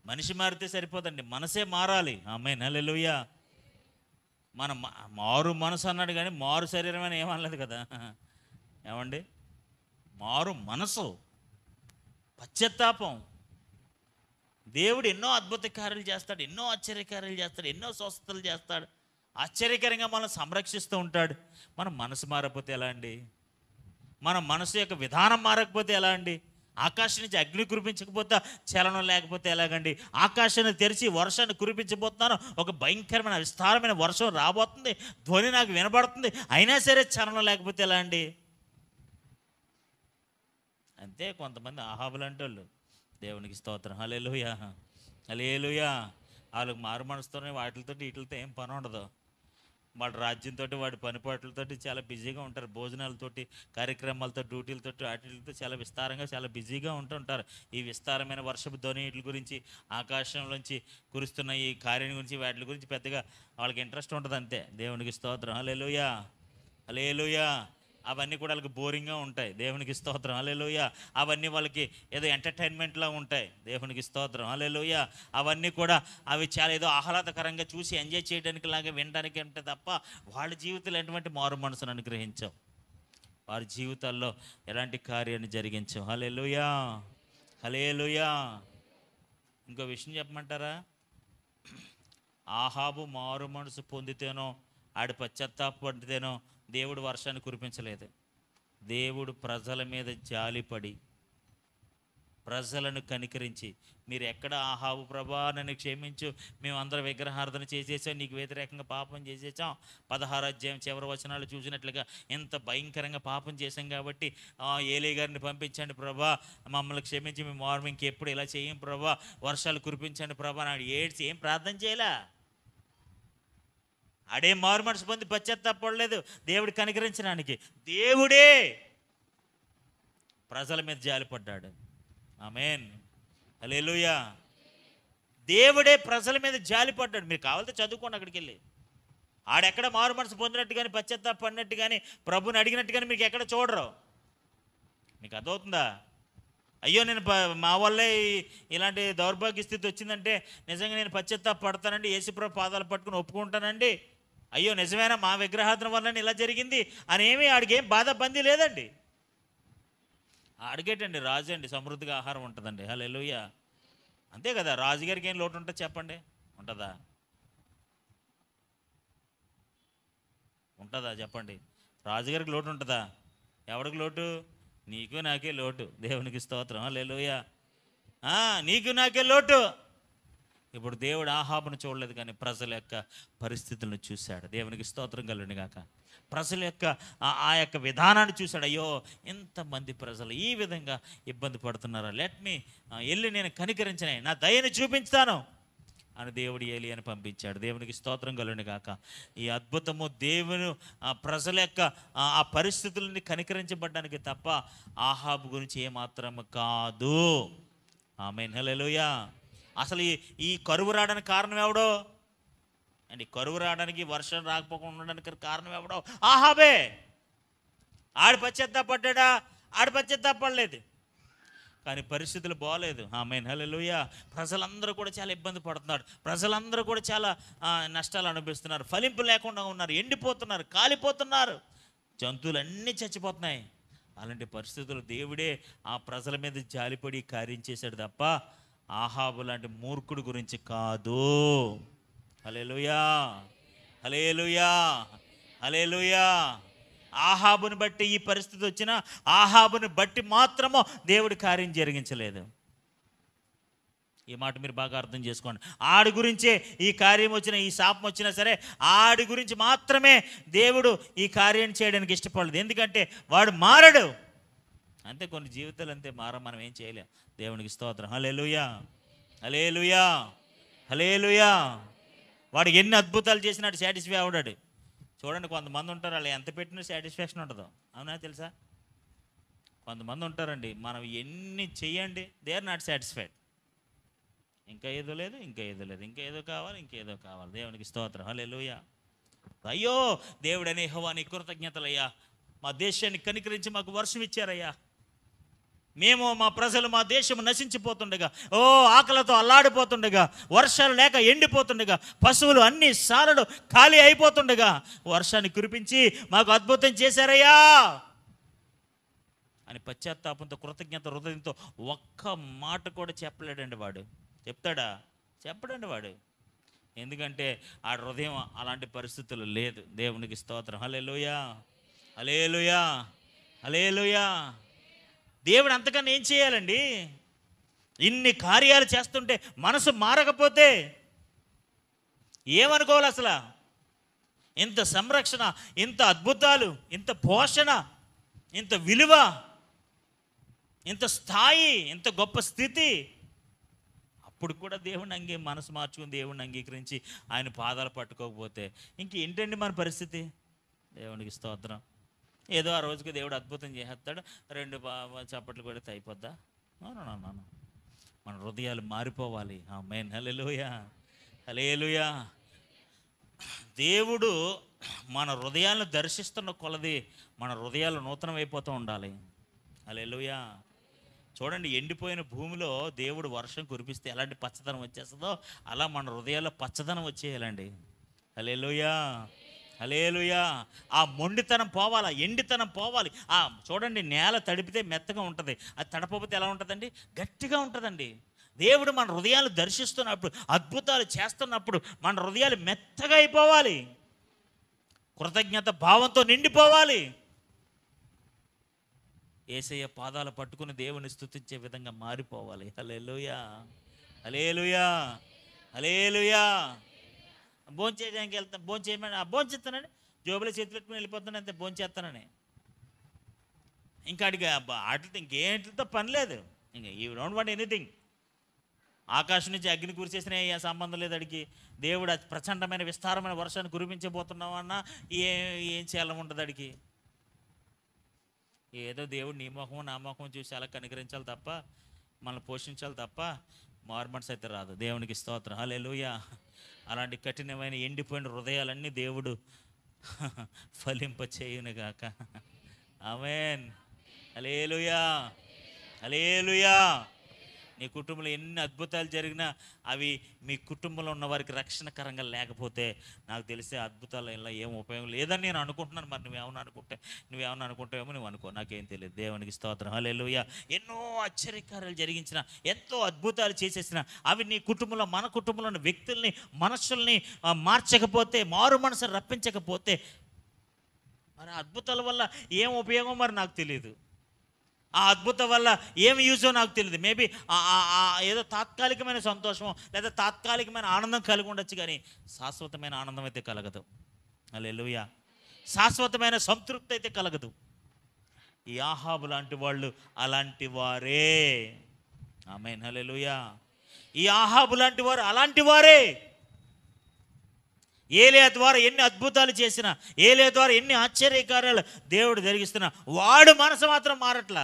Speaker 1: మనిషి మారితే సరిపోదండి, మనసే మారాలి. ఆమేన్, హల్లెలూయా. మన మారు మనసు అన్నాడు కానీ మారు శరీరం అని ఏమనలేదు కదా. ఏమండి, మారు మనసు, పశ్చాత్తాపం. దేవుడు ఎన్నో అద్భుత కార్యాలు చేస్తాడు, ఎన్నో ఆశ్చర్యకార్యాలు చేస్తాడు, ఎన్నో స్వస్థతలు చేస్తాడు, ఆశ్చర్యకరంగా మనం సంరక్షిస్తూ ఉంటాడు. మన మనసు మారకపోతే ఎలా అండి? మన మనసు యొక్క విధానం మారకపోతే ఎలా అండి? ఆకాశం నుంచి అగ్ని కురిపించకపోతే, చలనం లేకపోతే ఎలాగండి? ఆకాశాన్ని తెరిచి వర్షాన్ని కురిపించబోతున్నాను, ఒక భయంకరమైన విస్తారమైన వర్షం రాబోతుంది, ధ్వని నాకు వినబడుతుంది, అయినా సరే చలనం లేకపోతే ఎలా అండి? అంతే కొంతమంది ఆహాబులు అంటే వాళ్ళు. దేవునికి స్తోత్రం. హల్లెలూయా, హల్లెలూయా. వాళ్ళకి మారు మనసుతోనే వాటితో వీటితో ఏం పని ఉండదు. వాడి రాజ్యంతో వాడి పనిపాట్లతో చాలా బిజీగా ఉంటారు. భోజనాలతోటి, కార్యక్రమాలతో, డ్యూటీలతో, వాటితో చాలా విస్తారంగా చాలా బిజీగా ఉంటుంటారు. ఈ విస్తారమైన వర్షపు ధ్వని వీటి గురించి, ఆకాశంలోంచి కురుస్తున్న ఈ కార్యం గురించి, వాటి గురించి పెద్దగా వాళ్ళకి ఇంట్రెస్ట్ ఉంటుంది అంతే. దేవునికి స్తోత్రం. హల్లెలూయా, హల్లెలూయా. అవన్నీ కూడా వాళ్ళకి బోరింగ్గా ఉంటాయి. దేవునికి స్తోత్రం. హల్లెలూయా. అవన్నీ వాళ్ళకి ఏదో ఎంటర్టైన్మెంట్లా ఉంటాయి. దేవునికి స్తోత్రం. హల్లెలూయా. అవన్నీ కూడా అవి చాలా ఏదో ఆహ్లాదకరంగా చూసి ఎంజాయ్ చేయడానికి లాగా వినడానికి ఉంటాయి తప్ప వాళ్ళ జీవితంలో ఎటువంటి మారు మనసును అనుగ్రహించవు, వారి జీవితాల్లో ఎలాంటి కార్యాన్ని జరిగించవు. హల్లెలూయా, హల్లెలూయా. ఇంకో విషయం చెప్పమంటారా? ఆహాబు మారు మనసు పొందితేనో, ఆడి పశ్చాత్తాపడితేనో దేవుడు వర్షాన్ని కురిపించలేదు. దేవుడు ప్రజల మీద జాలిపడి, ప్రజలను కనికరించి, మీరు ఎక్కడ ఆహాబు ప్రభా నన్ను క్షమించు, మేము అందరం విగ్రహారాధన చేసేసాం, నీకు వ్యతిరేకంగా పాపం చేసేసాం, 16వ అధ్యాయం చివరి వచనాలు చూసినట్లుగా ఎంత భయంకరంగా పాపం చేశాం కాబట్టి ఏలీ గారిని పంపించండి ప్రభా, మమ్మల్ని క్షమించి, మేము మార్నింగ్ ఎప్పుడు ఇలా చేయం ప్రభా, వర్షాలు కురిపించండి ప్రభా నాడు ఏడ్చి ఏం ప్రార్థన చేయలే. ఆడే మారు మనసు పొంది పశ్చాత్తాపడలేదు దేవుడు కనికరించడానికి. దేవుడే ప్రజల మీద జాలిపడ్డాడు. ఆమేన్, హల్లెలూయా. దేవుడే ప్రజల మీద జాలిపడ్డాడు. మీరు కావాలంటే చదువుకోండి అక్కడికి వెళ్ళి. ఆడెక్కడ మారు మనసు పొందినట్టు కానీ, పశ్చాత్తాపడినట్టు కానీ, ప్రభుని అడిగినట్టు కానీ మీకు ఎక్కడ చూడరు. మీకు అర్థమవుతుందా? అయ్యో నేను మా వల్లే ఇలాంటి దౌర్భాగ్య స్థితి వచ్చిందంటే నిజంగా నేను పశ్చాత్తాపడతానండి, యేసుప్రభు పాదాలు పట్టుకుని ఒప్పుకుంటానండి, అయ్యో నిజమేనా మా విగ్రహార్థన వల్ల ఇలా జరిగింది అనేమి ఆడికేం బాధ బందీ లేదండి. అడిగేటండి రాజు అండి, సమృద్ధిగా ఆహారం ఉంటుందండి. హల్లెలూయా. అంతే కదా, రాజుగారికి ఏం లోటు ఉంటుంది చెప్పండి? ఉంటుందా? ఉంటుందా చెప్పండి? రాజుగారికి లోటు ఉంటుందా? ఎవరికి లోటు? నీకు నాకే లోటు. దేవునికి స్తోత్రం. హల్లెలూయా. నీకు నాకే లోటు. ఇప్పుడు దేవుడు ఆహాబును చూడలేదు కానీ ప్రజల యొక్క పరిస్థితులను చూశాడు. దేవునికి స్తోత్రం కలుగును గాక. ప్రజల యొక్క ఆ యొక్క విధానాన్ని చూశాడు. అయ్యో ఎంతమంది ప్రజలు ఈ విధంగా ఇబ్బంది పడుతున్నారా, లెట్ మీ వెళ్ళి నేను కనికరించనే, నా దయని చూపించుతాను అని దేవుడు ఏలీయాని పంపించాడు. దేవునికి స్తోత్రం కలుగును గాక. ఈ అద్భుతము దేవుని ప్రజల యొక్క ఆ పరిస్థితులని కనికరించబడ్డానికి తప్ప ఆహాబు గురించి ఏమాత్రం కాదు. ఆమేన్, హల్లెలూయా. అసలు ఈ కరువు రావడానికి కారణం ఎవడో అండి? కరువు రావడానికి, వర్షం రాకపోకుండా ఉండడానికి కారణం ఎవడో? ఆహాబే. ఆడి పశ్చాత్తాపడ్డా? ఆడి పశ్చాత్తాపడలేదు. కానీ పరిస్థితులు బాగలేదు. ఆమేన్, హల్లెలూయా. ప్రజలందరూ కూడా చాలా ఇబ్బంది పడుతున్నారు. ప్రజలందరూ కూడా చాలా నష్టాలు అనుభవిస్తున్నారు. ఫలింపు లేకుండా ఉన్నారు, ఎండిపోతున్నారు, కాలిపోతున్నారు, జంతువులన్నీ చచ్చిపోతున్నాయి. అలాంటి పరిస్థితులు దేవుడే ఆ ప్రజల మీద జాలిపడి కార్యం చేశాడు తప్ప ఆహాబు లాంటి మూర్ఖుడి గురించి కాదు. హల్లెలూయా, హల్లెలూయా, హల్లెలూయా. ఆహాబుని బట్టి ఈ పరిస్థితి వచ్చినా ఆహాబుని బట్టి మాత్రమో దేవుడి కార్యం జరిగించలేదు. ఈ మాట మీరు బాగా అర్థం చేసుకోండి. ఆడి గురించే ఈ కార్యం వచ్చినా, ఈ శాపం వచ్చినా సరే ఆడి గురించి మాత్రమే దేవుడు ఈ కార్యం చేయడానికి ఇష్టపడలేదు. ఎందుకంటే వాడు మారడు. అంతే, కొన్ని జీవితాలు అంతే, మనం ఏం చేయలేం. దేవునికి స్తోత్రం. హల్లెలూయా, హల్లెలూయా, హల్లెలూయా. వాడు ఎన్ని అద్భుతాలు చేసినాడు సాటిస్ఫై అవుడాడు. చూడండి, కొంతమంది ఉంటారు వాళ్ళు ఎంత పెట్టినా సాటిస్ఫాక్షన్ ఉండదు. అవునా, తెలుసా? కొంతమంది ఉంటారండి, మనం ఎన్ని చెయ్యండి, దే ఆర్ నాట్ సాటిస్ఫైడ్. ఇంకా ఏదో లేదు, ఇంకా ఏదో లేదు, ఇంకా ఏదో కావాలి, ఇంకేదో కావాలి. దేవునికి స్తోత్రం. హల్లెలూయా. అయ్యో దేవుడనే యెహోవా నీ కృతజ్ఞతలయ్యా, మా దేశాన్ని కనికరించి మాకు వర్షం ఇచ్చారయ్యా. మేము, మా ప్రజలు, మా దేశం నశించిపోతుండగా, ఆకలితో అల్లాడిపోతుండగా, వర్షాలు లేక ఎండిపోతుండగా, పశువులు అన్ని సాలలు ఖాళీ అయిపోతుండగా వర్షాన్ని కురిపించి మాకు అద్భుతం చేశారయ్యా అని పశ్చాత్తాపంతో, కృతజ్ఞత హృదయంతో ఒక్క మాట కూడా చెప్పలేడండి వాడు. చెప్తాడా? చెప్పడండి వాడు. ఎందుకంటే ఆ హృదయం అలాంటి పరిస్థితులు లేదు. దేవునికి స్తోత్రం. హల్లెలూయా, హల్లెలూయా, హల్లెలూయా. దేవుడు అంతకన్నా ఏం చేయాలండి? ఇన్ని కార్యాలు చేస్తుంటే మనసు మారకపోతే ఏమనుకోవాలి అసలు? ఇంత సంరక్షణ, ఇంత అద్భుతాలు, ఇంత పోషణ, ఇంత విలువ, ఇంత స్థాయి, ఇంత గొప్ప స్థితి, అప్పుడు కూడా దేవుని మనసు మార్చుకుని దేవుడిని అంగీకరించి ఆయన పాదాలు పట్టుకోకపోతే ఇంకేంటండి మన పరిస్థితి? దేవునికి స్తోత్రం. ఏదో ఆ రోజుకి దేవుడు అద్భుతం చేసేస్తాడు, 2 చప్పట్లు కొడితే అయిపోద్దా? మన హృదయాలు మారిపోవాలి. ఆమేన్, హల్లెలూయా, హల్లెలూయా. దేవుడు మన హృదయాలను దర్శిస్తున్న కొలది మన హృదయాలు నూతనమైపోతూ ఉండాలి. హల్లెలూయా. చూడండి, ఎండిపోయిన భూమిలో దేవుడు వర్షం కురిపిస్తే ఎలాంటి పచ్చదనం వచ్చేస్తుందో అలా మన హృదయాల్లో పచ్చదనం వచ్చేయాలండి. హల్లెలూయా, హల్లెలూయా. ఆ మొండితనం పోవాలి, ఎండితనం పోవాలి. చూడండి, నేల తడిపితే మెత్తగా ఉంటుంది, అది తడపకపోతే ఎలా ఉంటుందండి? గట్టిగా ఉంటుందండి. దేవుడు మన హృదయాలు దర్శిస్తున్నప్పుడు, అద్భుతాలు చేస్తున్నప్పుడు మన హృదయాలు మెత్తగా అయిపోవాలి, కృతజ్ఞత భావంతో నిండిపోవాలి. యేసయ్య పాదాలు పట్టుకుని దేవుని స్తుతించే విధంగా మారిపోవాలి. హల్లెలూయా, హల్లెలూయా, హల్లెలూయా. భోంచేయడానికి వెళ్తాను, భోంచేయమని భోంచేస్తానండి, జోబులో చేతులు పెట్టుకుని వెళ్ళిపోతాను, అంతే, భోంచేస్తానని. ఇంకా అడిగా వాటితో ఇంకేంటితో పని లేదు. ఇంకా ఈ డోంట్ వాంట్ ఎనీథింగ్. ఆకాశం నుంచి అగ్ని కురిసేసిన ఏ సంబంధం లేదు అడిగి. దేవుడు అతి ప్రచండమైన విస్తారమైన వర్షాన్ని కురిపించబోతున్నామన్నా ఏం చేయాలని ఉంటుంది అడిగి. ఏదో దేవుడు నీ మొహం నా మొహం చూసి అలా కనికరించాలి తప్ప, మనల్ని పోషించాలి తప్ప మార్మన్స్ అయితే రాదు. దేవునికి స్తోత్రం. హల్లెలూయా. అలాంటి కఠినమైన ఎండిపోయిన హృదయాలన్నీ దేవుడు ఫలింపచేయునుగాక. ఆమేన్, హల్లెలూయా, హల్లెలూయా. నీ కుటుంబంలో ఎన్ని అద్భుతాలు జరిగినా అవి మీ కుటుంబంలో ఉన్న వారికి రక్షణకరంగా లేకపోతే నాకు తెలిసే అద్భుతాలు ఇలా ఏం ఉపయోగం లేదని నేను అనుకుంటున్నాను. మరి నువ్వేమన్నా అనుకుంటావేమో, నువ్వు అనుకో, నాకేం తెలియదు. దేవునికి స్తోత్రం. హల్లెలూయా. ఎన్నో ఆశ్చర్యకార్యాలు జరిగించిన, ఎంతో అద్భుతాలు చేసేసిన అవి నీ కుటుంబంలో, మన కుటుంబంలో ఉన్న వ్యక్తుల్ని, మనస్సుల్ని మార్చకపోతే, మారు మనసుని రప్పించకపోతే మరి అద్భుతాల వల్ల ఏం ఉపయోగం మరి నాకు తెలియదు. ఆ అద్భుతం వల్ల ఏమి యూజో నాకు తెలియదు. మేబీ ఏదో తాత్కాలికమైన సంతోషం లేదా తాత్కాలికమైన ఆనందం కలిగి ఉండొచ్చు, కానీ శాశ్వతమైన ఆనందం అయితే కలగదు. హల్లెలూయా. శాశ్వతమైన సంతృప్తి అయితే కలగదు. ఈ ఆహాబు లాంటి వాళ్ళు అలాంటి వారే. ఆమేన్, హల్లెలూయా. ఈ ఆహాబు లాంటి వారు అలాంటి వారే. ఏలియా ద్వారా ఎన్ని అద్భుతాలు చేసినా, ఏలియా ద్వారా ఎన్ని ఆశ్చర్యకార్యాలు దేవుడు జరిగిస్తున్నా వాడు మనసు మాత్రం మారట్లా.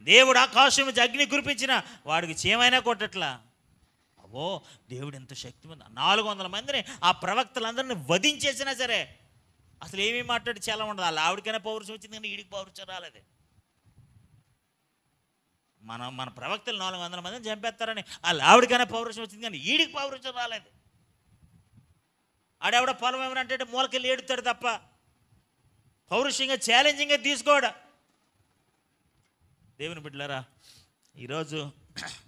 Speaker 1: దేవుడు ఆకాశం నుంచి అగ్ని కురిపించిన వాడికి చీమైనా కొట్టట్లా. దేవుడు ఎంత శక్తిమంత. 400 మందిని ఆ ప్రవక్తలందరినీ వధించేసినా సరే అసలు ఏమీ మాట్లాడి చాలా ఉండదు. వాళ్ళ ఆవిడకైనా పౌరుషం వచ్చింది, కానీ ఈడికి పౌరుషం రాలేదు. మన ప్రవక్తలు 400 మందిని చంపేస్తారని వాళ్ళ ఆవిడకైనా పౌరుషం వచ్చింది, కానీ ఈడికి పౌరుషం రాలేదు. ఆడెవడ పొలం ఏమనంటే మూలకెళ్ళి ఏడుతాడు తప్ప పౌరుషంగా, ఛాలెంజింగ్గా తీసుకోడా. దేవుని బిడ్డలారా, ఈరోజు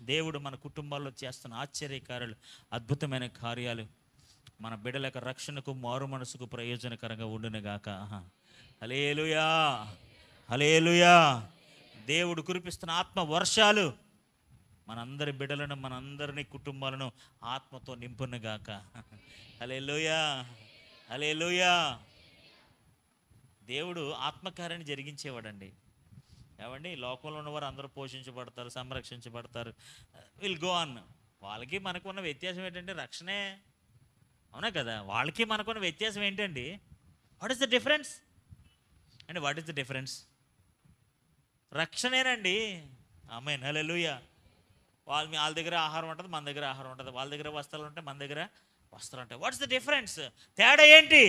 Speaker 1: దేవుడు మన కుటుంబాల్లో చేస్తున్న ఆశ్చర్యకార్యాలు, అద్భుతమైన కార్యాలు మన బిడ్డల యొక్క రక్షణకు, మారు మనసుకు ప్రయోజనకరంగా ఉండునుగాక. హల్లెలూయా, హల్లెలూయా. దేవుడు కురిపిస్తున్న ఆత్మ వర్షాలు మనందరి బిడ్డలను, మనందరినీ కుటుంబాలను ఆత్మతో నింపునుగాక. హల్లెలూయా, హల్లెలూయా. దేవుడు ఆత్మకార్యాన్ని జరిగించేవాడండి. ఏమండి, లోకంలో ఉన్నవారు అందరూ పోషించబడతారు, సంరక్షించబడతారు, విల్ గో ఆన్. వాళ్ళకి మనకున్న వ్యత్యాసం ఏంటంటే రక్షణే. అవునా కదా? వాళ్ళకి మనకున్న వ్యత్యాసం ఏంటండి? వాట్ ఈస్ ద డిఫరెన్స్ అండి? What is the difference? రక్షణేనండి. ఆమేన్, హల్లెలూయా. వాళ్ళ దగ్గర ఆహారం ఉంటుంది, మన దగ్గర ఆహారం ఉంటుంది. వాళ్ళ దగ్గర వస్త్రాలు ఉంటాయి, మన దగ్గర వస్త్రాలు ఉంటాయి. What's the difference? తేడా ఏంటి?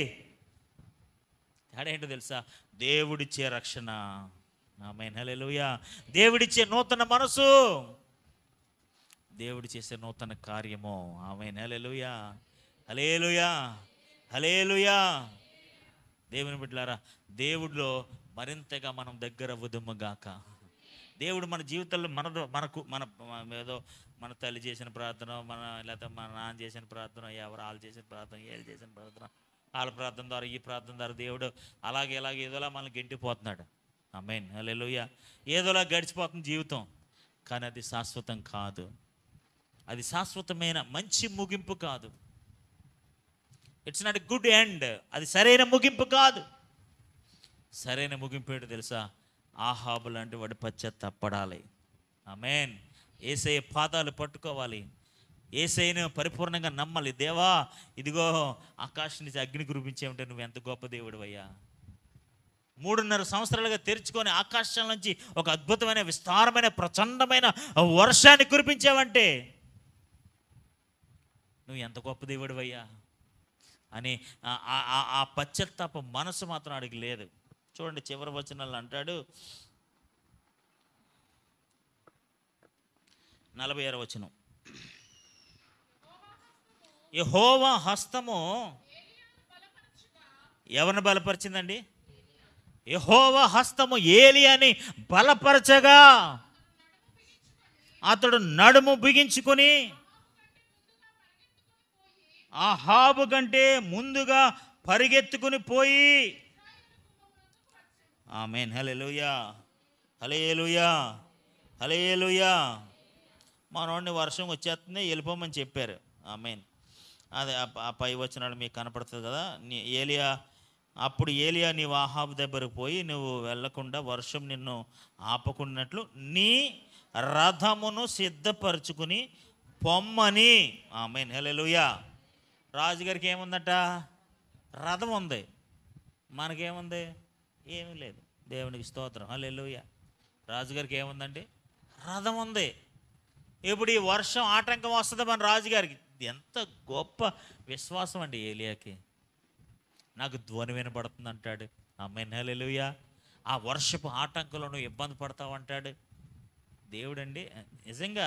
Speaker 1: తేడా ఏంటో తెలుసా? దేవుడిచ్చే రక్షణ. ఆమేన్, హల్లెలూయా. దేవుడిచ్చే నూతన మనసు, దేవుడు చేసే నూతన కార్యము. ఆమేన్, హల్లెలూయా, హల్లెలూయా, హల్లెలూయా. దేవుని బిడ్డలారా, దేవుడిలో మరింతగా మనం దగ్గర అవ్వుదుముగాక. దేవుడు మన జీవితంలో ఏదో మన తల్లి చేసిన ప్రార్థన, లేకపోతే మన నాన్న చేసిన ప్రార్థన, ఎవరు వాళ్ళు చేసిన ప్రార్థన, వీళ్ళు చేసిన ప్రార్థన, వాళ్ళ ప్రార్థన ద్వారా, ఈ ప్రార్థన ద్వారా దేవుడు అలాగే ఏదోలా మనల్ని గెంటిపోతున్నాడు. ఆమేన్, హల్లెలూయా. ఏదోలా గడిచిపోతుంది జీవితం, కానీ అది శాశ్వతం కాదు. అది శాశ్వతమైన మంచి ముగింపు కాదు. It's not a good end. అది సరైన ముగింపు కాదు. సరైన ముగింపు ఏంటో తెలుసా? ఆహాబు లాంటి వాడు పశ్చాత్తాపడాలి. ఆమేన్. యేసయ్య పాదాలు పట్టుకోవాలి, యేసయ్యను పరిపూర్ణంగా నమ్మాలి. దేవా, ఇదిగో ఆకాశం నుంచి అగ్ని కురిపించేమంటే నువ్వు ఎంత గొప్ప దేవుడు అయ్యా. 3.5 సంవత్సరాలుగా తెరుచుకొని ఆకాశం నుంచి ఒక అద్భుతమైన, విస్తారమైన, ప్రచండమైన వర్షాన్ని కురిపించావంటే నువ్వు ఎంత గొప్ప దేవుడు అయ్యా అని ఆ పశ్చాత్తాప మనసు మాత్రం అడిగి లేదు. చూడండి, చివరి వచనాలు అంటాడు, 46వ వచనం. యెహోవా హస్తము ఎవరిని బలపరిచిందండి? యెహోవా హస్తము ఏలీయాని బలపరచగా అతడు నడుము బిగించుకొని అహాబు కంటే ముందుగా పరిగెత్తుకుని పోయి. ఆమేన్, హల్లెలూయా, హల్లెలూయా, హల్లెలూయా. మనోడిని వర్షం వచ్చేస్తుంది, వెళ్ళిపోమని చెప్పారు. ఆమేన్. అదే ఆ పై వచనాలు మీకు కనపడుతుంది కదా. అప్పుడు ఏలియా, నీవు అహాబు దగ్గరకు పోయి, నువ్వు వెళ్లకుండా వర్షం నిన్ను ఆపకున్నట్లు నీ రథమును సిద్ధపరచుకుని పొమ్మని. ఆమేన్, హల్లెలూయా. రాజుగారికి ఏముందట? రథం ఉంది. మనకేముంది? ఏమీ లేదు. దేవునికి స్తోత్రం, హల్లెలూయా. రాజుగారికి ఏముందండి? రథం ఉంది. ఇప్పుడు ఈ వర్షం ఆటంకం వస్తుంది మన రాజుగారికి. ఎంత గొప్ప విశ్వాసం అండి ఏలియాకి. నాకు ధ్వని వినపడుతుంది అంటాడు. ఆమేన్, హల్లెలూయా. ఆ వర్షపు ఆటంకంలో నువ్వు ఇబ్బంది పడతావు అంటాడు. దేవుడండి నిజంగా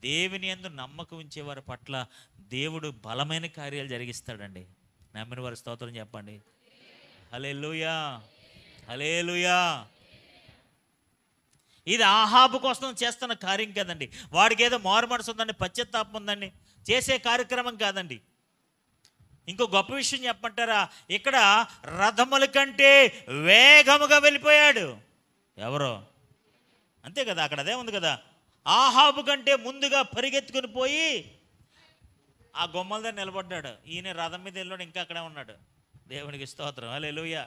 Speaker 1: దేవుని యందు నమ్మకం ఉంచేవారి పట్ల దేవుడు బలమైన కార్యాలు జరిగిస్తాడండి. నమ్మిన వారి స్తోత్రం చెప్పండి. హల్లెలూయా, హల్లెలూయా. ఇది ఆహాబు కోసం చేస్తున్న కార్యం కదండి. వాడికి ఏదో మారు మనసు ఉందండి, పశ్చాత్తాపం ఉందండి, చేసే కార్యక్రమం కాదండి. ఇంకో గొప్ప విషయం చెప్పంటారా? ఇక్కడ రథముల కంటే వేగముగా వెళ్ళిపోయాడు. ఎవరో? అంతే కదా, అక్కడ అదే ఉంది కదా. ఆహాబు కంటే ముందుగా పరిగెత్తుకుని పోయి ఆ గొమ్మల దగ్గర నిలబడ్డాడు. ఈయన రథం మీద వెళ్ళాడు, ఇంకా అక్కడే ఉన్నాడు. దేవునికి స్తోత్రం, హల్లెలూయా.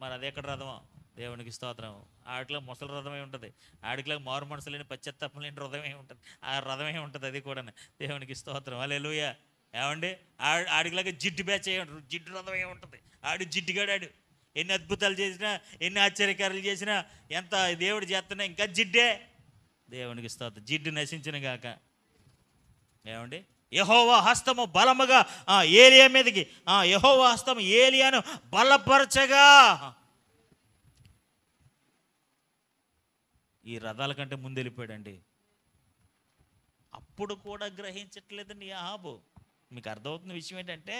Speaker 1: మరి అది ఎక్కడ రథమో? దేవునికి స్తోత్రం. ఆడిలో ముసలి రథమే ఉంటుంది, ఆడికిలో మారు మనసు లేని పశ్చాత్తాపం లేని రథమే ఉంటుంది. ఆ రథమే ఉంటుంది అది కూడా. దేవునికి స్తోత్రం, హల్లెలూయా. ఏమండి, ఆడికిలాగా జిడ్డు బ్యాచ్ అయ్యి ఉంటుంది, జిడ్డు రథమే ఉంటుంది. ఆడు జిడ్డుగాడాడు. ఎన్ని అద్భుతాలు చేసినా, ఎన్ని ఆశ్చర్యకార్యాలు చేసినా, ఎంత దేవుడు చేస్తున్నా ఇంకా జిడ్డే. దేవునికి స్తోత్రం. జిడ్డు నశించిన గాక. ఏమండి, యెహోవా హస్తము బలముగా ఏలియా మీదకి, యెహోవా హస్తము ఏలియాను బలపరచగా. ఈ రథాల కంటే ముందు వెళ్ళిపోయాడండి. అప్పుడు కూడా గ్రహించట్లేదండి అహాబు. మీకు అర్థమవుతున్న విషయం ఏంటంటే,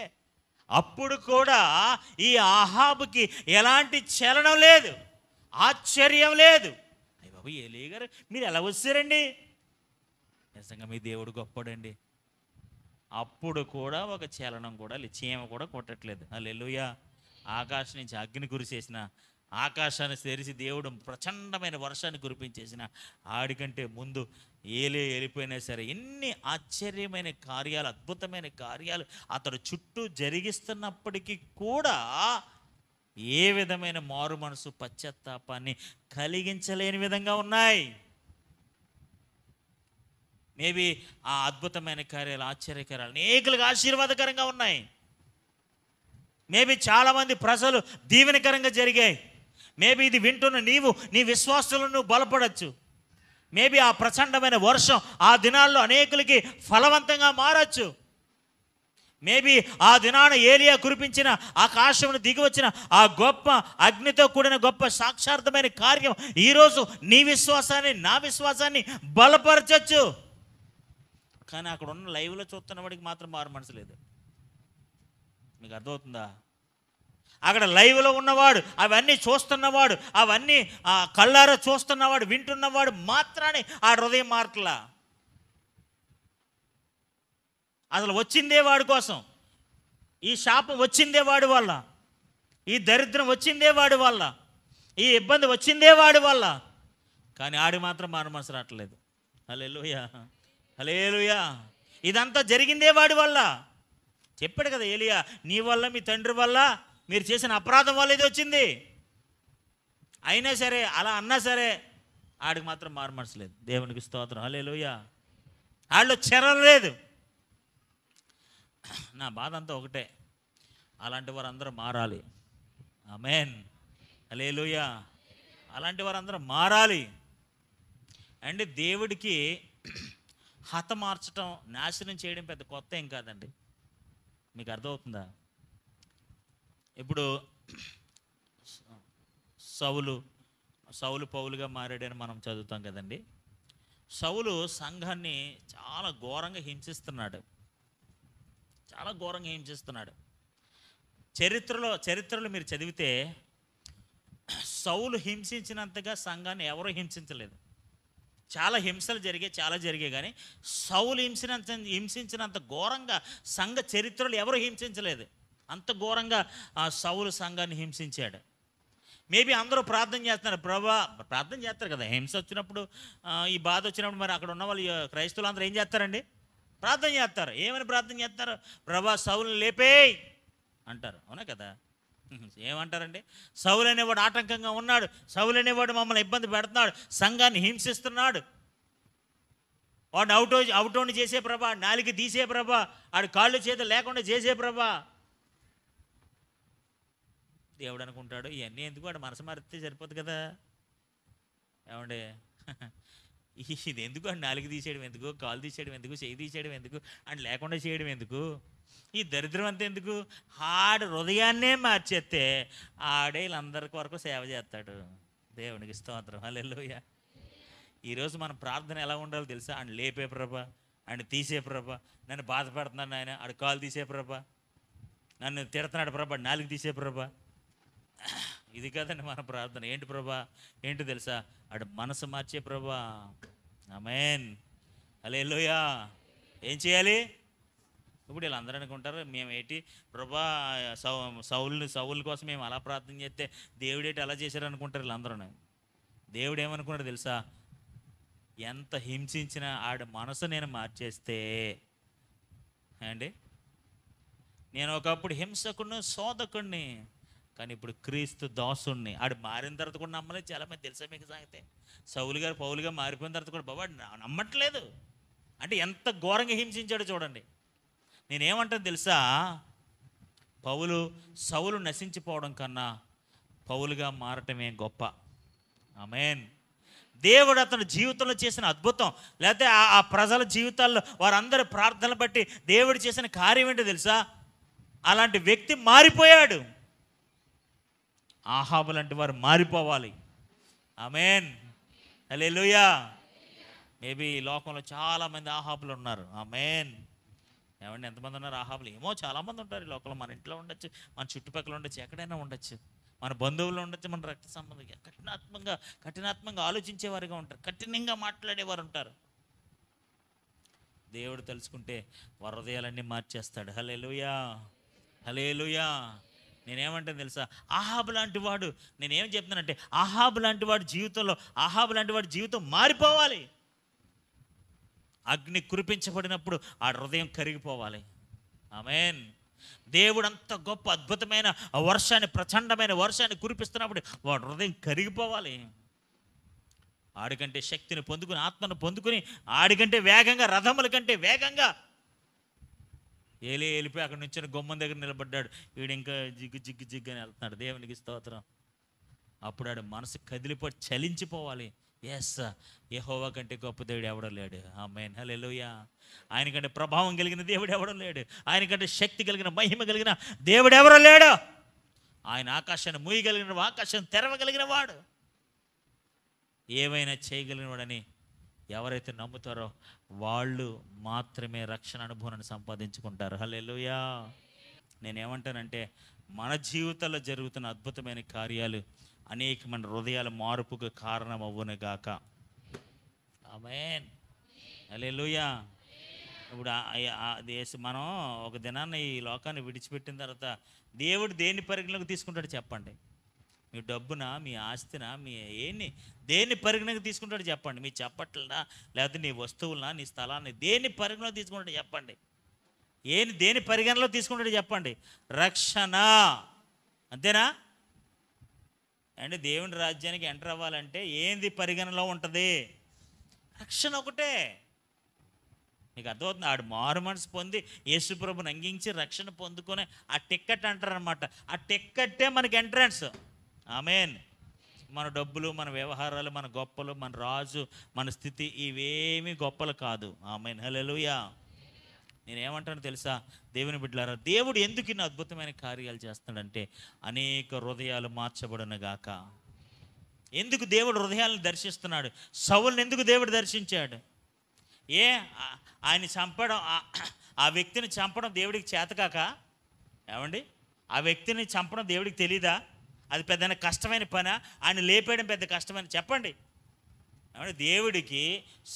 Speaker 1: అప్పుడు కూడా ఈ అహాబుకి ఎలాంటి చలనం లేదు, ఆశ్చర్యం లేదు. అయ్య బాబు, ఏలియా గారు మీరు ఎలా వచ్చారండి? నిజంగా మీ దేవుడు గొప్పడండి. అప్పుడు కూడా ఒక చలనం కూడా లేదు, చీమ కూడా కొట్టట్లేదు. హల్లెలూయా. ఆకాశం నుంచి అగ్ని కురిసేసిన, ఆకాశాన్ని తెరిచి దేవుడు ప్రచండమైన వర్షాన్ని కురిపించేసిన ఆడికంటే ముందు వెళ్ళిపోయినా సరే, ఎన్ని ఆశ్చర్యమైన కార్యాలు, అద్భుతమైన కార్యాలు అతడు చుట్టూ జరిగిస్తున్నప్పటికీ కూడా ఏ విధమైన మారు మనసు పశ్చాత్తాపాన్ని కలిగించలేని విధంగా ఉన్నాయి. మేబీ ఆ అద్భుతమైన కార్యాలు, ఆశ్చర్యకరాలు అనేకులకు ఆశీర్వాదకరంగా ఉన్నాయి. మేబీ చాలామంది ప్రజలు దీవెనకరంగా జరిగాయి. మేబీ ఇది వింటున్న నీవు నీ విశ్వాసాలను బలపడచ్చు. మేబీ ఆ ప్రచండమైన వర్షం ఆ దినాల్లో అనేకులకి ఫలవంతంగా మారచ్చు. మేబీ ఆ దినాన ఏలియా కురిపించిన ఆకాశమును దిగివచ్చిన ఆ గొప్ప అగ్నితో కూడిన గొప్ప సాక్షార్థమైన కార్యం ఈరోజు నీ విశ్వాసాన్ని, నా విశ్వాసాన్ని బలపరచచ్చు. కానీ అక్కడ ఉన్న లైవ్లో చూస్తున్న వాడికి మాత్రం మారు మనసు లేదు. మీకు అర్థమవుతుందా? అక్కడ లైవ్లో ఉన్నవాడు, అవన్నీ చూస్తున్నవాడు, అవన్నీ కళ్ళారా చూస్తున్నవాడు, వింటున్నవాడు మాత్రాన్ని ఆ హృదయం మార్కలా. అసలు వచ్చిందే వాడి కోసం, ఈ శాపం వచ్చిందే వాడి వల్ల, ఈ దరిద్రం వచ్చిందే వాడి వల్ల, ఈ ఇబ్బంది వచ్చిందే వాడి వల్ల. కానీ ఆడి మాత్రం మారు మనసు రావట్లేదు. హల్లెలూయా, హల్లెలూయా. ఇదంతా జరిగిందే వాడి వల్ల. చెప్పాడు కదా ఏలియా, నీ వల్ల, మీ తండ్రి వల్ల, మీరు చేసిన అపరాధం వల్ల ఇది వచ్చింది. అయినా సరే, అలా అన్నా సరే ఆడికి మాత్రం మారు మనసు లేదు. దేవునికి స్తోత్రం, హల్లెలూయా. ఆళ్ళు చెరం లేదు. నా బాధ అంతా ఒకటే, అలాంటి వారందరూ మారాలి. ఆమేన్, హల్లెలూయా. అలాంటి వారందరూ మారాలి. అంటే దేవుడికి హతమార్చడం, నాశనం చేయడం పెద్ద కొత్త ఏం కాదండి. మీకు అర్థమవుతుందా? ఇప్పుడు సౌలు పౌలుగా మారాడని మనం చదువుతాం కదండి. సౌలు సంఘాన్ని చాలా ఘోరంగా హింసిస్తున్నాడు, చాలా ఘోరంగా హింసిస్తున్నాడు. చరిత్రలో మీరు చదివితే సౌలు హింసించినంతగా సంఘాన్ని ఎవరూ హింసించలేదు. చాలా హింసలు జరిగాయి కానీ సౌలు హింసించినంత ఘోరంగా సంఘ చరిత్రలో ఎవరు హింసించలేదు. అంత ఘోరంగా సౌలు సంఘాన్ని హింసించాడు. మేబీ అందరూ ప్రార్థన చేస్తున్నారు, ప్రభా, ప్రార్థన చేస్తారు కదా. హింస వచ్చినప్పుడు, ఈ బాధ వచ్చినప్పుడు మరి అక్కడ ఉన్న వాళ్ళు క్రైస్తవులు అందరూ ఏం చేస్తారండి? ప్రార్థన చేస్తారు. ఏమని ప్రార్థన చేస్తారు? ప్రభా, సౌలుని లేపేయ్ అంటారు. అవునా కదా? ఏమంటారండి? సౌలు అనేవాడు ఆటంకంగా ఉన్నాడు, సౌలు అనేవాడు మమ్మల్ని ఇబ్బంది పెడుతున్నాడు, సంఘాన్ని హింసిస్తున్నాడు, వాడిని అవుటోని చేసే ప్రభా, నాలికి తీసే ప్రభా, ఆడు కాళ్ళు చేతులు లేకుండా చేసే ప్రభా. దేవుడు అనుకుంటాడు, ఇవన్నీ ఎందుకు, వాడు మనసు మారితే సరిపోతుంది కదా. ఏమండి, ఇది ఎందుకు? అని నాలుగు తీసేయడం ఎందుకు, కాలు తీసేయడం ఎందుకు, చేయి తీసేయడం ఎందుకు, అని లేకుండా చేయడం ఎందుకు, ఈ దరిద్రం అంతా ఎందుకు? ఆడు హృదయాన్నే మార్చేస్తే ఆడే వీళ్ళందరికీ వరకు సేవ చేస్తాడు. దేవునికి స్తోత్రం, హల్లెలూయా. ఈరోజు మన ప్రార్థన ఎలా ఉండాలో తెలుసా? ఆయన లేపే ప్రభా, ఆయన తీసే ప్రభా, నన్ను బాధపడుతున్నాను ఆయన, ఆడు కాలు తీసే ప్రభా, నన్ను తిడుతున్నాడు ప్రభా, నాలుగు తీసే ప్రభా. ఇది కదండి మన ప్రార్థన. ఏంటి ప్రభా? ఏంటి తెలుసా? ఆడు మనసు మార్చే ప్రభా. ఆమేన్, హల్లెలూయా. ఏం చేయాలి? ఇప్పుడు వీళ్ళందరూ అనుకుంటారు, మేమేంటి ప్రభా, సౌలు కోసం మేము అలా ప్రార్థన చేస్తే దేవుడేంటి అలా చేశారు అనుకుంటారు వీళ్ళందరూ. దేవుడు ఏమనుకున్నాడు తెలుసా? ఎంత హింసించినా ఆడి మనసు నేను మార్చేస్తే అండి, నేను ఒకప్పుడు హింసకుడిని, శోధకుడిని, కానీ ఇప్పుడు క్రీస్తు దాసుడిని. ఆడు మారిన తర్వాత కూడా నమ్మలేదు చాలామంది. తెలుసా మీకు సాగితే? పౌలుగా మారిపోయిన తర్వాత కూడా బాబా నమ్మట్లేదు. అంటే ఎంత ఘోరంగా హింసించాడో చూడండి. నేనేమంటాను తెలుసా? సౌలు నశించిపోవడం కన్నా పౌలుగా మారటమే గొప్ప. ఆమేన్. దేవుడు అతని జీవితంలో చేసిన అద్భుతం, లేకపోతే ఆ ప్రజల జీవితాల్లో వారందరి ప్రార్థనలు బట్టి దేవుడు చేసిన కార్యం ఏంటో తెలుసా? అలాంటి వ్యక్తి మారిపోయాడు. ఆహాబు లాంటి వారు మారిపోవాలి. ఆమేన్, హల్లెలూయా. మేబీ ఈ లోకంలో చాలామంది ఆహాబులు ఉన్నారు. ఆమేన్. ఏమండి, ఎంతమంది ఉన్నారు ఆహాబులు? ఏమో చాలామంది ఉంటారు ఈ లోకంలో. మన ఇంట్లో ఉండొచ్చు, మన చుట్టుపక్కల ఉండొచ్చు, ఎక్కడైనా ఉండొచ్చు, మన బంధువులు ఉండొచ్చు, మన రక్త సంబంధం. కఠినాత్మంగా ఆలోచించేవారుగా ఉంటారు, కఠినంగా మాట్లాడేవారు ఉంటారు. దేవుడు తలుచుకుంటే వారి హృదయాలన్నీ మార్చేస్తాడు. హల్లెలూయా, హల్లెలూయా. నేనేమంటాను తెలుసా? ఆహాబు లాంటి వాడు, నేనేం చెప్తున్నానంటే ఆహాబు లాంటి వాడి జీవితం మారిపోవాలి. అగ్ని కురిపించబడినప్పుడు ఆ హృదయం కరిగిపోవాలి. ఆమేన్. దేవుడు అంత గొప్ప అద్భుతమైన వర్షాన్ని, ప్రచండమైన వర్షాన్ని కురిపిస్తున్నప్పుడు వాడు హృదయం కరిగిపోవాలి. ఆడికంటే శక్తిని పొందుకుని, ఆత్మను పొందుకుని, ఆడికంటే వేగంగా, రథముల కంటే వేగంగా వెళ్ళిపోయి అక్కడ నుంచి గుమ్మం దగ్గర నిలబడ్డాడు. వీడు ఇంకా జిగ్గు జిగ్గు జిగ్గు అని వెళ్తున్నాడు. దేవునికి స్తోత్రం. అప్పుడు ఆడు మనసు కదిలిపోయి చలించిపోవాలి. ఎస్, యెహోవా కంటే గొప్ప దేవుడు ఎవడో లేడు. ఆమేన్, హల్లెలూయా. ఆయనకంటే ప్రభావం కలిగిన దేవుడు ఎవడో లేడు. ఆయనకంటే శక్తి కలిగిన, మహిమ కలిగిన దేవుడు ఎవరో లేడు. ఆయన ఆకాశాన్ని మూయగలిగిన, ఆకాశాన్ని తెరవగలిగిన వాడు, ఏవైనా చేయగలిగిన వాడని ఎవరైతే నమ్ముతారో వాళ్ళు మాత్రమే రక్షణ అనుభవాన్ని సంపాదించుకుంటారు. హల్లెలూయా. నేనేమంటానంటే, మన జీవితాల్లో జరుగుతున్న అద్భుతమైన కార్యాలు అనేకమైన హృదయాల మార్పుకు కారణం అవ్వును గాక. ఆమేన్, హల్లెలూయా. ఇప్పుడు మనం ఒక దినాన్ని ఈ లోకాన్ని విడిచిపెట్టిన తర్వాత దేవుడు దేన్ని పరిగణలోకి తీసుకుంటాడు చెప్పండి? మీ డబ్బునా, మీ ఆస్తినా, మీ దేన్ని పరిగణలోకి తీసుకుంటాడు చెప్పండి? మీ చప్పట్లనా, లేకపోతే నీ వస్తువులనా, నీ స్థలాన్ని దేన్ని పరిగణలోకి తీసుకుంటాడు చెప్పండి? దేని పరిగణలో తీసుకుంటాడు చెప్పండి? రక్షణ, అంతేనా అండి? దేవుని రాజ్యానికి ఎంటర్ అవ్వాలంటే ఏంది పరిగణలో ఉంటుంది? రక్షణ ఒకటే. మీకు అర్థమవుతుంది? ఆడు మారు మనసు పొంది యేసుప్రభుని అంగీంచి రక్షణ పొందుకొని ఆ టిక్కెట్ అంటారనమాట. ఆ టిక్కెట్టే మనకి ఎంట్రన్స్. ఆమేన్. మన డబ్బులు, మన వ్యవహారాలు, మన గొప్పలు, మన రాజు, మన స్థితి ఇవేమీ గొప్పలు కాదు. ఆమేన్, హల్లెలూయా. నేనేమంటాను తెలుసా దేవుని బిడ్డలారా? దేవుడు ఎందుకు ఇన్ని అద్భుతమైన కార్యాలు చేస్తాడంటే అనేక హృదయాలు మార్చబడును గాక. ఎందుకు దేవుడు హృదయాలను దర్శిస్తున్నాడు? సౌలుని ఎందుకు దేవుడు దర్శించాడు? ఆయన చంపడం, ఆ వ్యక్తిని చంపడం దేవుడికి చేతకాక? ఏమండి, ఆ వ్యక్తిని చంపడం దేవుడికి తెలీదా? అది పెద్ద కష్టమైన పనా? ఆయన లేపేయడం పెద్ద కష్టమైన చెప్పండి? ఏమంటే దేవుడికి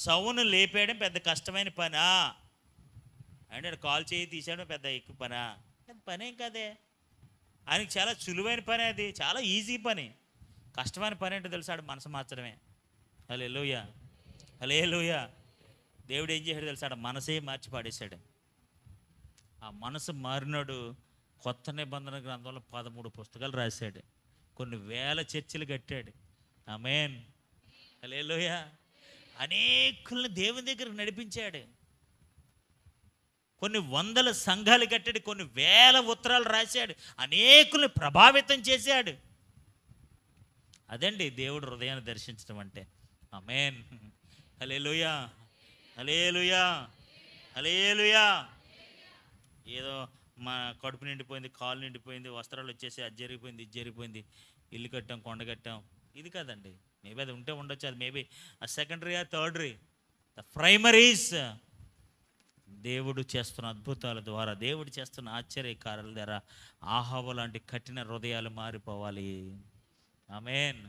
Speaker 1: సౌలును లేపేయడం పెద్ద కష్టమైన పనా? అంటే కాల్ చేయి తీసేయడం పెద్ద ఎక్కువ పనా? పనేం కదే. ఆయనకి చాలా సులువైన పని, అది చాలా ఈజీ పని. కష్టమైన పని ఏంటో తెలుసాడు? మనసు మార్చడమే. హల్లెలూయా, హల్లెలూయా. దేవుడు ఏం చేశాడు తెలుసాడు? మనసే మార్చి పాడేశాడు. ఆ మనసు మారినాడు. కొత్త నిబంధన గ్రంథంలో 13 పుస్తకాలు రాశాడు. కొన్ని వేల చర్చిలు కట్టాడు. ఆమేన్, హల్లెలూయా. అనేకుల్ని దేవుని దగ్గరకు నడిపించాడు. కొన్ని వందల సంఘాలు కట్టాడు. కొన్ని వేల ఉత్తరాలు రాశాడు. అనేకుల్ని ప్రభావితం చేశాడు. అదండి దేవుడు హృదయాన్ని దర్శించడం అంటే. ఆమేన్, హల్లెలూయా, హల్లెలూయా, హల్లెలూయా. ఏదో మా కడుపు నిండిపోయింది, కాలు నిండిపోయింది, వస్త్రాలు వచ్చేసి అది జరిగిపోయింది, ఇది జరిగిపోయింది, ఇల్లు కట్టాం, కొండ కట్టాం, ఇది కాదండి. మేబీ అది ఉంటే ఉండొచ్చు. అది మేబీ ఆ సెకండరీ ఆ థర్డరీ. ద ప్రైమరీస్ దేవుడు చేస్తున్న అద్భుతాల ద్వారా, దేవుడు చేస్తున్న ఆశ్చర్య కార్యాల ద్వారా ఆహాబు లాంటి కఠిన హృదయాలు మారిపోవాలి. ఆమేన్.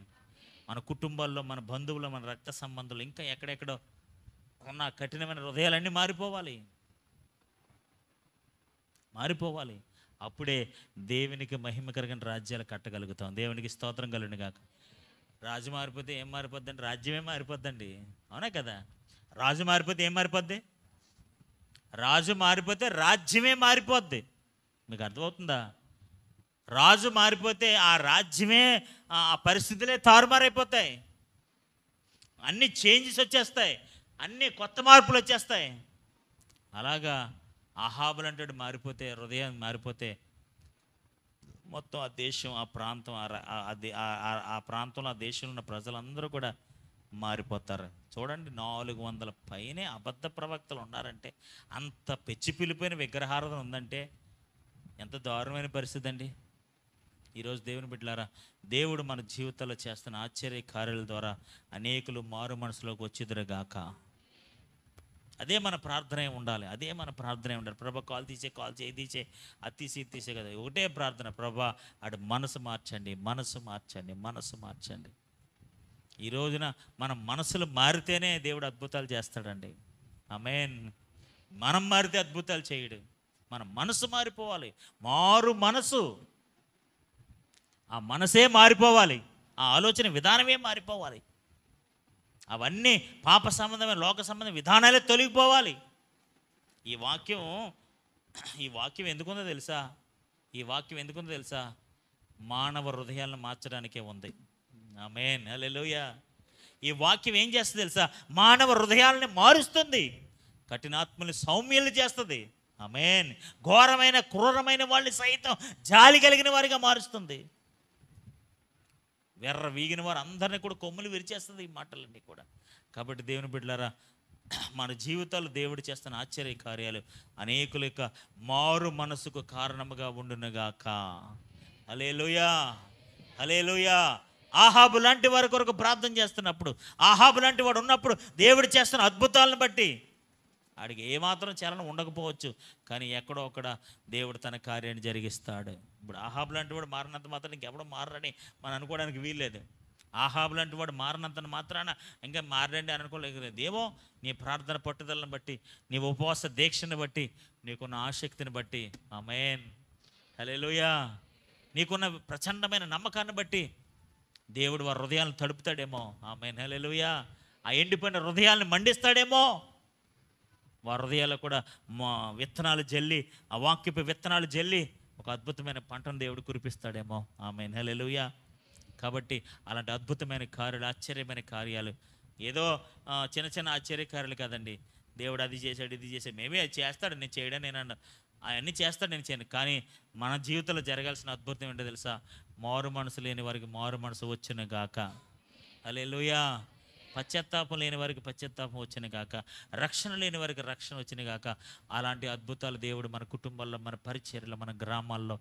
Speaker 1: మన కుటుంబాల్లో, మన బంధువులు, మన రక్త సంబంధాలు, ఇంకా ఎక్కడెక్కడో ఉన్న కఠినమైన హృదయాలన్నీ మారిపోవాలి, మారిపోవాలి. అప్పుడే దేవునికి మహిమకరమైన రాజ్యాలు కట్టగలుగుతాం. దేవునికి స్తోత్రం కలుగును గాక. రాజు మారిపోతే ఏం మారిపోద్దండి? రాజ్యమే మారిపోద్దండి. అవునా కదా? రాజు మారిపోతే ఏం మారిపోద్ది? రాజు మారిపోతే రాజ్యమే మారిపోద్ది. మీకు అర్థమవుతుందా? రాజు మారిపోతే ఆ రాజ్యమే, ఆ పరిస్థితులే తారుమారైపోతాయి. అన్ని చేంజెస్ వచ్చేస్తాయి, అన్ని కొత్త మార్పులు వచ్చేస్తాయి. అలాగా అహాబులు అంటాడు మారిపోతే, హృదయం మారిపోతే మొత్తం ఆ దేశం, ఆ ప్రాంతం, ఆ ప్రాంతంలో, ఆ దేశంలో ఉన్న ప్రజలందరూ కూడా మారిపోతారు. చూడండి, 400 పైనే అబద్ధ ప్రవక్తలు ఉన్నారంటే, అంత పెచ్చి పిలిపోయిన విగ్రహారాధన ఉందంటే ఎంత దారుణమైన పరిస్థితి అండి. ఈరోజు దేవుని బిడ్డలారా, దేవుడు మన జీవితాల్లో చేస్తున్న ఆశ్చర్య కార్యాల ద్వారా అనేకులు మారు మనసులోకి వచ్చేదురుగాక. అదే మన ప్రార్థన ఉండాలి. అదే మన ప్రార్థన ఉండాలి. ప్రభా కాల్ తీసే, కాల్ చేయి తీసే, అది తీసి ఇది తీసే కదా. ఒకటే ప్రార్థన, ప్రభా ఆడు మనసు మార్చండి, మనసు మార్చండి, మనసు మార్చండి. ఈ రోజున మన మనసులు మారితేనే దేవుడు అద్భుతాలు చేస్తాడండి. ఆమేన్. మనం మారితే అద్భుతాలు చేయడు. మన మనసు మారిపోవాలి. మారు మనసు, ఆ మనసే మారిపోవాలి. ఆ ఆలోచన విధానమే మారిపోవాలి. అవన్నీ పాప సంబంధమైన, లోక సంబంధమైన విధానాలే తొలగిపోవాలి. ఈ వాక్యం ఈ వాక్యం ఎందుకుందో తెలుసా? ఈ వాక్యం ఎందుకుందో తెలుసా? మానవ హృదయాలను మార్చడానికే ఉంది. ఆమేన్, హల్లెలూయా. ఈ వాక్యం ఏం చేస్తుంది తెలుసా? మానవ హృదయాలని మారుస్తుంది, కఠినాత్మని సౌమ్యులు చేస్తుంది. ఆమేన్. ఘోరమైన క్రూరమైన వాళ్ళని సైతం జాలి కలిగిన వారిగా మారుస్తుంది. వెర్ర వీగిన వారు అందరినీ కూడా కొమ్ములు విరిచేస్తుంది ఈ మాటలన్నీ కూడా. కాబట్టి దేవుని బిడ్డలారా, మన జీవితాలు దేవుడు చేస్తున్న ఆశ్చర్య కార్యాలు అనేకుల యొక్క మారు మనసుకు కారణముగా ఉండునుగాక. హల్లెలూయా, హల్లెలూయా. ఆహాబు లాంటి వారి కొరకు ప్రార్థన చేస్తున్నప్పుడు, ఆహాబు లాంటి వాడు ఉన్నప్పుడు దేవుడు చేస్తున్న అద్భుతాలను బట్టి ఆడికి ఏమాత్రం చలనం ఉండకపోవచ్చు, కానీ ఎక్కడో అక్కడ దేవుడు తన కార్యాన్ని జరిగిస్తాడు. ఇప్పుడు ఆహాబు లాంటి వాడు మారినంత మాత్రం ఇంకెవడో మారని మనం అనుకోవడానికి వీల్లేదు. ఆహాబు లాంటి వాడు మారినంత మాత్రాన ఇంకా మారండి అని అనుకోలేదు. ఏమో నీ ప్రార్థన పట్టుదలను బట్టి, నీ ఉపవాస దీక్షను బట్టి, నీకున్న ఆసక్తిని బట్టి, ఆమేన్, హల్లెలూయా, నీకున్న ప్రచండమైన నమ్మకాన్ని బట్టి దేవుడు వారి హృదయాలను తడుపుతాడేమో. ఆమేన్, హల్లెలూయా. ఆ ఎండిపోయిన హృదయాలను మండిస్తాడేమో. వారి హృదయాల్లో కూడా విత్తనాలు జల్లి, ఆ వాక్యపు విత్తనాలు జల్లి ఒక అద్భుతమైన పంటను దేవుడు కురిపిస్తాడేమో. ఆమేన్, హల్లెలూయా. కాబట్టి అలాంటి అద్భుతమైన కార్యాలు, ఆశ్చర్యమైన కార్యాలు ఏదో చిన్న చిన్న ఆశ్చర్య కార్యాలు కాదండి. దేవుడు అది చేశాడు, ఇది చేశాడు, మేమే అది చేస్తాడు, నేను చేయడం, నేను అవన్నీ చేస్తాడు, నేను చేయను. కానీ మన జీవితంలో జరగాల్సిన అద్భుతం ఏంటో తెలుసా? మారు మనసు లేని వారికి మారు మనసు వచ్చును గాక. హల్లెలూయా. పశ్చాత్తాపం లేని వారికి పశ్చాత్తాపం వచ్చిన గాక. రక్షణ లేని వారికి రక్షణ వచ్చిన గాక. అలాంటి అద్భుతాలు దేవుడు మన కుటుంబాల్లో, మన పరిచర్యలో, మన గ్రామాల్లో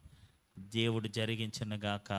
Speaker 1: దేవుడు జరిగించును గాక.